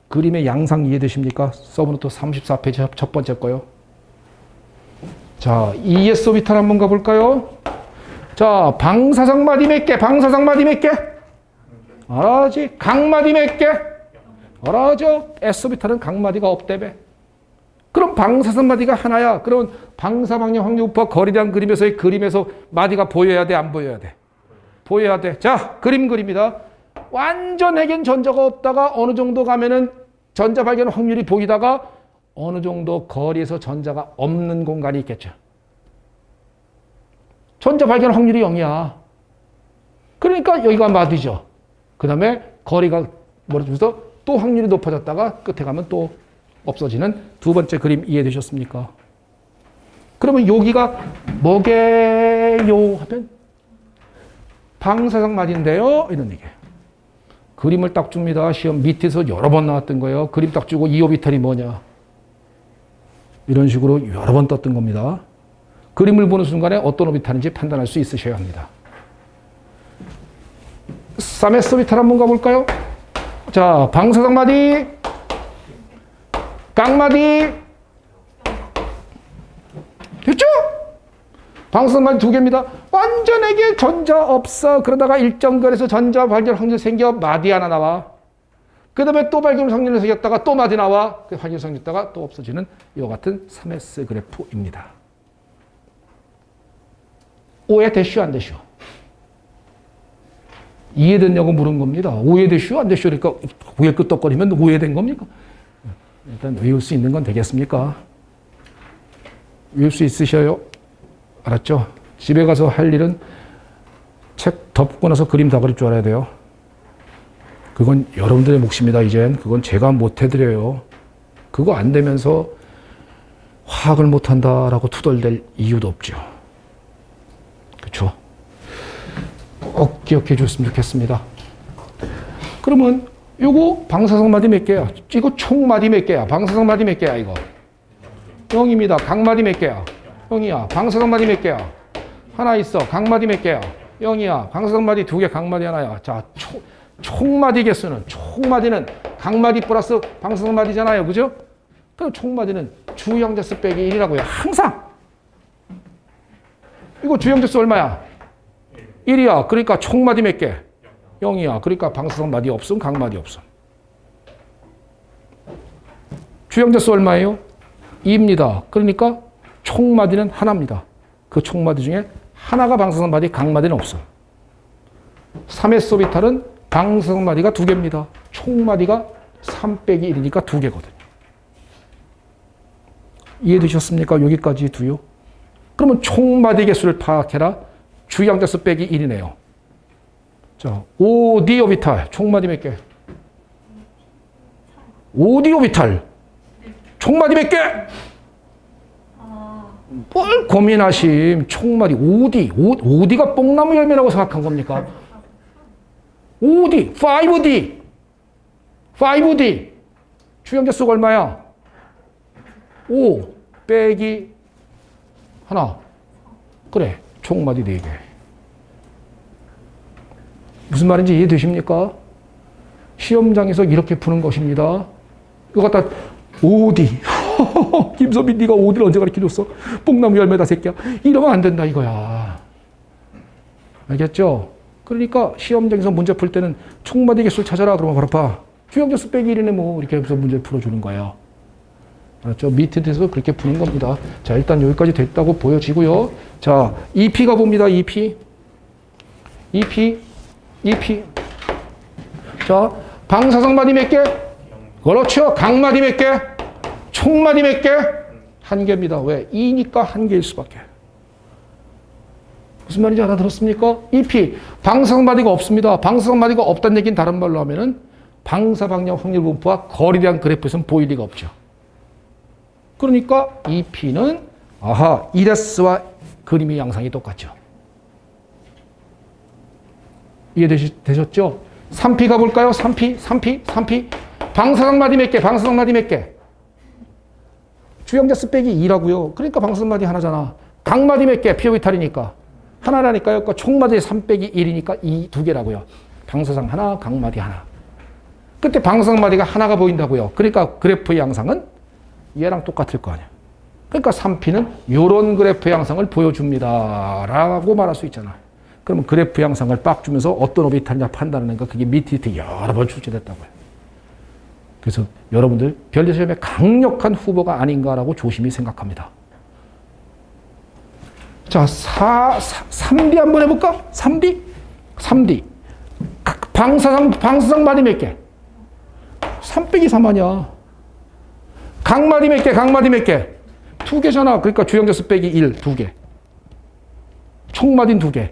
그림의 양상 이해되십니까? 서브노트 34페이지 첫 번째 거요. 자, ES 오비탈 한번 가볼까요? 자, 방사상 마디 몇 개? 방사상 마디 몇 개? 알아지? 각마디 몇 개? 알아죠? S 오비탈은 각마디가 없대배. 그럼 방사선 마디가 하나야. 그럼 방사, 방향, 확률, 분포, 거리에 대한 그림에서의 그림에서 마디가 보여야 돼? 안 보여야 돼? 보여야 돼. 자, 그림 그립니다. 완전 핵엔 전자가 없다가 어느 정도 가면은 전자 발견 확률이 보이다가 어느 정도 거리에서 전자가 없는 공간이 있겠죠. 전자 발견 확률이 0이야. 그러니까 여기가 마디죠. 그 다음에 거리가 멀어지면서 또 확률이 높아졌다가 끝에 가면 또 없어지는 두 번째 그림 이해되셨습니까? 그러면 여기가 뭐게요? 하면 방사상 마디인데요? 이런 얘기예요. 그림을 딱 줍니다. 시험 밑에서 여러 번 나왔던 거예요. 그림 딱 주고 2오비탈이 뭐냐? 이런 식으로 여러 번 떴던 겁니다. 그림을 보는 순간에 어떤 오비탈인지 판단할 수 있으셔야 합니다. 3S 오비탈 한번 가볼까요? 자, 방사상 마디, 각마디, 됐죠? 방사상 마디 두 개입니다. 완전하게 전자 없어. 그러다가 일정 거리에서 전자 발견 확률 생겨 마디 하나 나와. 그 다음에 또 발견 확률이 생겼다가 또 마디 나와. 그 확률이 생겼다가 또 없어지는 이와 같은 3S 그래프입니다. 오해 되슈 안 되슈? 이해됐냐고 물은 겁니다. 오해되슈 안 되슈? 그러니까 고개 끄덕거리면 오해된 겁니까? 일단 외울 수 있는 건 되겠습니까? 외울 수 있으셔요? 알았죠? 집에 가서 할 일은 책 덮고 나서 그림 다 그릴 줄 알아야 돼요. 그건 여러분들의 몫입니다. 이젠 그건 제가 못 해드려요. 그거 안 되면서 화학을 못한다라고 투덜댈 이유도 없죠. 그렇죠? 꼭 기억해 주셨으면 좋겠습니다. 그러면 요거 방사성 마디 몇 개야? 이거 총 마디 몇 개야? 방사성 마디 몇 개야 이거? 0입니다. 각마디 몇 개야? 0이야. 방사성 마디 몇 개야? 하나 있어. 각마디 몇 개야? 0이야. 방사성 마디 두 개, 각마디 하나야. 자, 총마디 개수는, 총마디는 각마디 플러스 방사성 마디잖아요. 그죠? 그럼 총마디는 주형제수 빼기 1이라고요. 항상. 이거 주형제수 얼마야? 1이야. 그러니까 총마디 몇 개? 0이야. 그러니까 방사성 마디 없음, 각마디 없음. 주형제수 얼마예요? 2입니다. 그러니까 총마디는 하나입니다. 그 총마디 중에 하나가 방사성 마디, 각마디는 없어. 3S 오비탈은 방사성 마디가 두 개입니다. 총마디가 3 빼기 1이니까 두 개거든요. 이해되셨습니까? 여기까지 두요. 그러면 총마디 개수를 파악해라. 주양자수 빼기 1이네요. 자, 5D 오비탈. 총마디 몇 개? 5D 오비탈. 총마디 몇 개? 뭘 고민하심. 총마디 5D. 5D가 뽕나무 열매라고 생각한 겁니까? 5D. 5D. 5D. 주양자수가 얼마야? 5 빼기 하나. 그래. 총마디 4개. 무슨 말인지 이해되십니까? 시험장에서 이렇게 푸는 것입니다. 이거 갖다 5D. 김선빈 네가 5D를 언제 가르쳐줬어? 뽕나무 열매다 새끼야. 이러면 안 된다 이거야. 알겠죠? 그러니까 시험장에서 문제 풀 때는 총마디 개수를 찾아라 그러면 바로 봐. 주형개수 빼기 1이네 뭐 이렇게 해서 문제 풀어주는 거예요. 알았죠? 밑에서 그렇게 푸는 겁니다. 자, 일단 여기까지 됐다고 보여지고요. 자, EP가 봅니다. EP. 자, 방사성마디 몇 개? 그렇죠. 각마디 몇 개? 총마디 몇 개? 한 개입니다. 왜? 2니까 한 개일 수밖에. 무슨 말인지 알아들었습니까? EP. 방사성마디가 없습니다. 방사성마디가 없다는 얘기는 다른 말로 하면은 방사방향 확률 분포와 거리량 그래프에서는 보일 리가 없죠. 그러니까 EP는 1S와 그림의 양상이 똑같죠. 이해되셨죠? 3P 가볼까요? 3P. 방사성마디 몇 개? 방사성마디 몇 개? 주형개수 빼기 2라고요. 그러니까 방사성마디 하나잖아. 각마디 몇 개? 피오비탈이니까. 하나라니까요. 그러니까 총마디 3 빼기 1이니까 2 개라고요. 방사성 하나, 각마디 하나. 그때 방사성마디가 하나가 보인다고요. 그러니까 그래프의 양상은 얘랑 똑같을 거 아니야. 그러니까 3P는 이런 그래프 양상을 보여줍니다. 라고 말할 수 있잖아. 그러면 그래프 양상을 빡 주면서 어떤 오비탈이냐 판단하는 거 그게 밑에 여러 번 출제됐다고요. 그래서 여러분들 별대 시험에 강력한 후보가 아닌가라고 조심히 생각합니다. 자, 3D 한번 해볼까? 3D. 방사성마디 몇 개? 3 빼기 3 아니야. 각마디 몇 개? 각마디 몇 개? 2개잖아. 그러니까 주형개수 빼기 1, 2개. 총마디는 2개.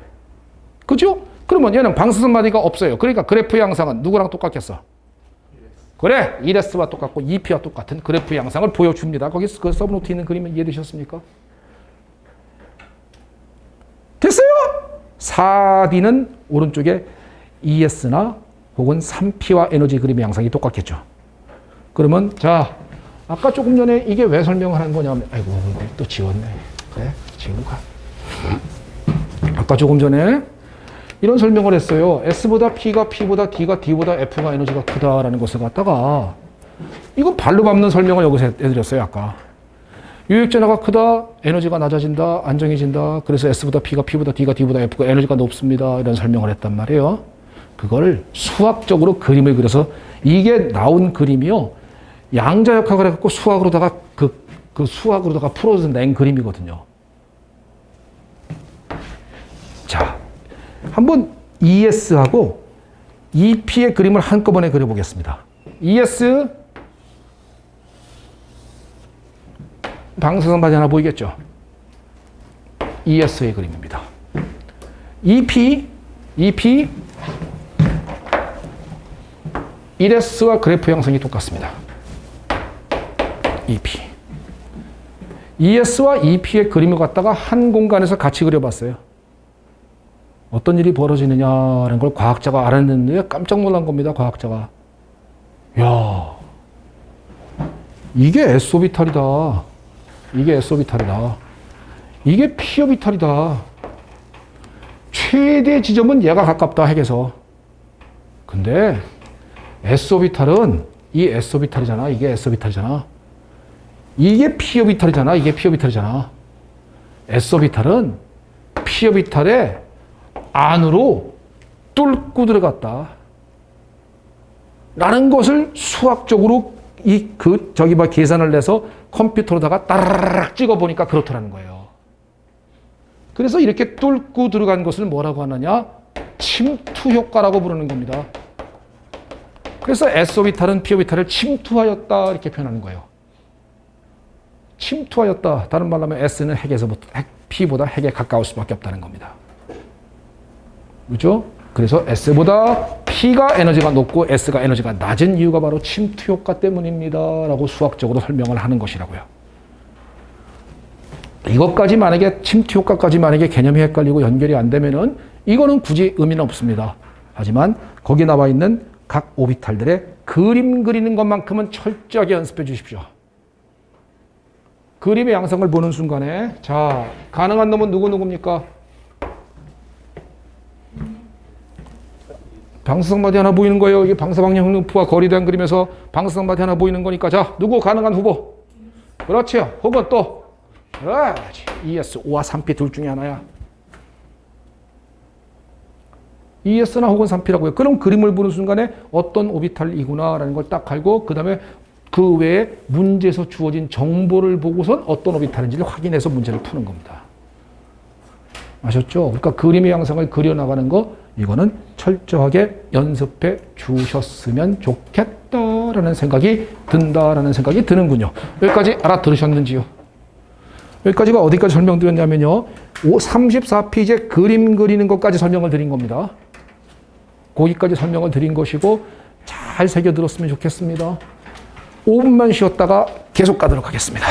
그죠? 그러면 얘는 방사성마디가 없어요. 그러니까 그래프 양상은 누구랑 똑같겠어? 그래, 1S와 똑같고 2P와 똑같은 그래프 양상을 보여줍니다. 거기 그 서브노트 있는 그림은 이해되셨습니까? 됐어요? 4D는 오른쪽에 ES나 혹은 3P와 에너지 그림의 양상이 똑같겠죠. 그러면 자, 아까 조금 전에 이게 왜 설명하는 거냐면, 아이고 또 지웠네. 그래, 지우고 가. 아까 조금 전에 이런 설명을 했어요. S보다 P가 P보다 D가 D보다 F가 에너지가 크다라는 것을 갖다가 이거 발로 밟는 설명을 여기서 해드렸어요. 아까 유액전하가 크다, 에너지가 낮아진다, 안정해진다. 그래서 S보다 P가 P보다 D가 D보다 F가 에너지가 높습니다. 이런 설명을 했단 말이에요. 그걸 수학적으로 그림을 그려서 이게 나온 그림이요. 양자역학을 해갖고 수학으로다가 그 수학으로다가 풀어서 낸 그림이거든요. 자, 한번 ES하고 EP의 그림을 한꺼번에 그려보겠습니다. ES 방사성마디 하나 보이겠죠? ES의 그림입니다. EP 1S와 그래프 형성이 똑같습니다. EP. ES와 EP의 그림을 갖다가 한 공간에서 같이 그려봤어요. 어떤 일이 벌어지느냐는 걸 과학자가 알았는데 깜짝 놀란 겁니다. 과학자가. 야, 이게 S오비탈이다. 이게 S오비탈이다. 이게 P오비탈이다. 최대 지점은 얘가 가깝다, 핵에서. 근데 S오비탈은 이 S오비탈이잖아. 이게 S오비탈이잖아. 이게 P오비탈이잖아. 이게 P오비탈이잖아. S오비탈은 P오비탈의 안으로 뚫고 들어갔다. 라는 것을 수학적으로 계산을 내서 컴퓨터로다가 따라락 찍어보니까 그렇더라는 거예요. 그래서 이렇게 뚫고 들어간 것을 뭐라고 하느냐? 침투 효과라고 부르는 겁니다. 그래서 S오비탈은 P오비탈을 침투하였다. 이렇게 표현하는 거예요. 침투하였다. 다른 말로 하면 S는 P보다 핵에 가까울 수밖에 없다는 겁니다. 그렇죠? 그래서 S보다 P가 에너지가 높고 S가 에너지가 낮은 이유가 바로 침투 효과 때문입니다. 라고 수학적으로 설명을 하는 것이라고요. 이것까지 만약에 침투 효과까지 만약에 개념이 헷갈리고 연결이 안 되면은 이거는 굳이 의미는 없습니다. 하지만 거기 나와 있는 각 오비탈들의 그림 그리는 것만큼은 철저하게 연습해 주십시오. 그림의 양상을 보는 순간에 자, 가능한 놈은 누구입니까? 방사성마디 하나 보이는 거예요. 이게 방사방향 흡수와 거리대한 그림에서 방사성마디 하나 보이는 거니까 자, 누구 가능한 후보? 그렇죠. 혹은 또 그렇지. ES 5와 3P 둘 중에 하나야. ES나 혹은 3P라고요. 그럼 그림을 보는 순간에 어떤 오비탈이구나라는 걸 딱 알고 그 다음에 그 외에 문제에서 주어진 정보를 보고선 어떤 오비탈인지를 확인해서 문제를 푸는 겁니다. 아셨죠? 그러니까 그림의 양상을 그려나가는 거 이거는 철저하게 연습해 주셨으면 좋겠다라는 생각이 든다라는 생각이 드는군요. 여기까지 알아들으셨는지요? 여기까지가 어디까지 설명드렸냐면요. 34페이지에 그림 그리는 것까지 설명을 드린 겁니다. 거기까지 설명을 드린 것이고 잘 새겨 들었으면 좋겠습니다. 5분만 쉬었다가 계속 가도록 하겠습니다.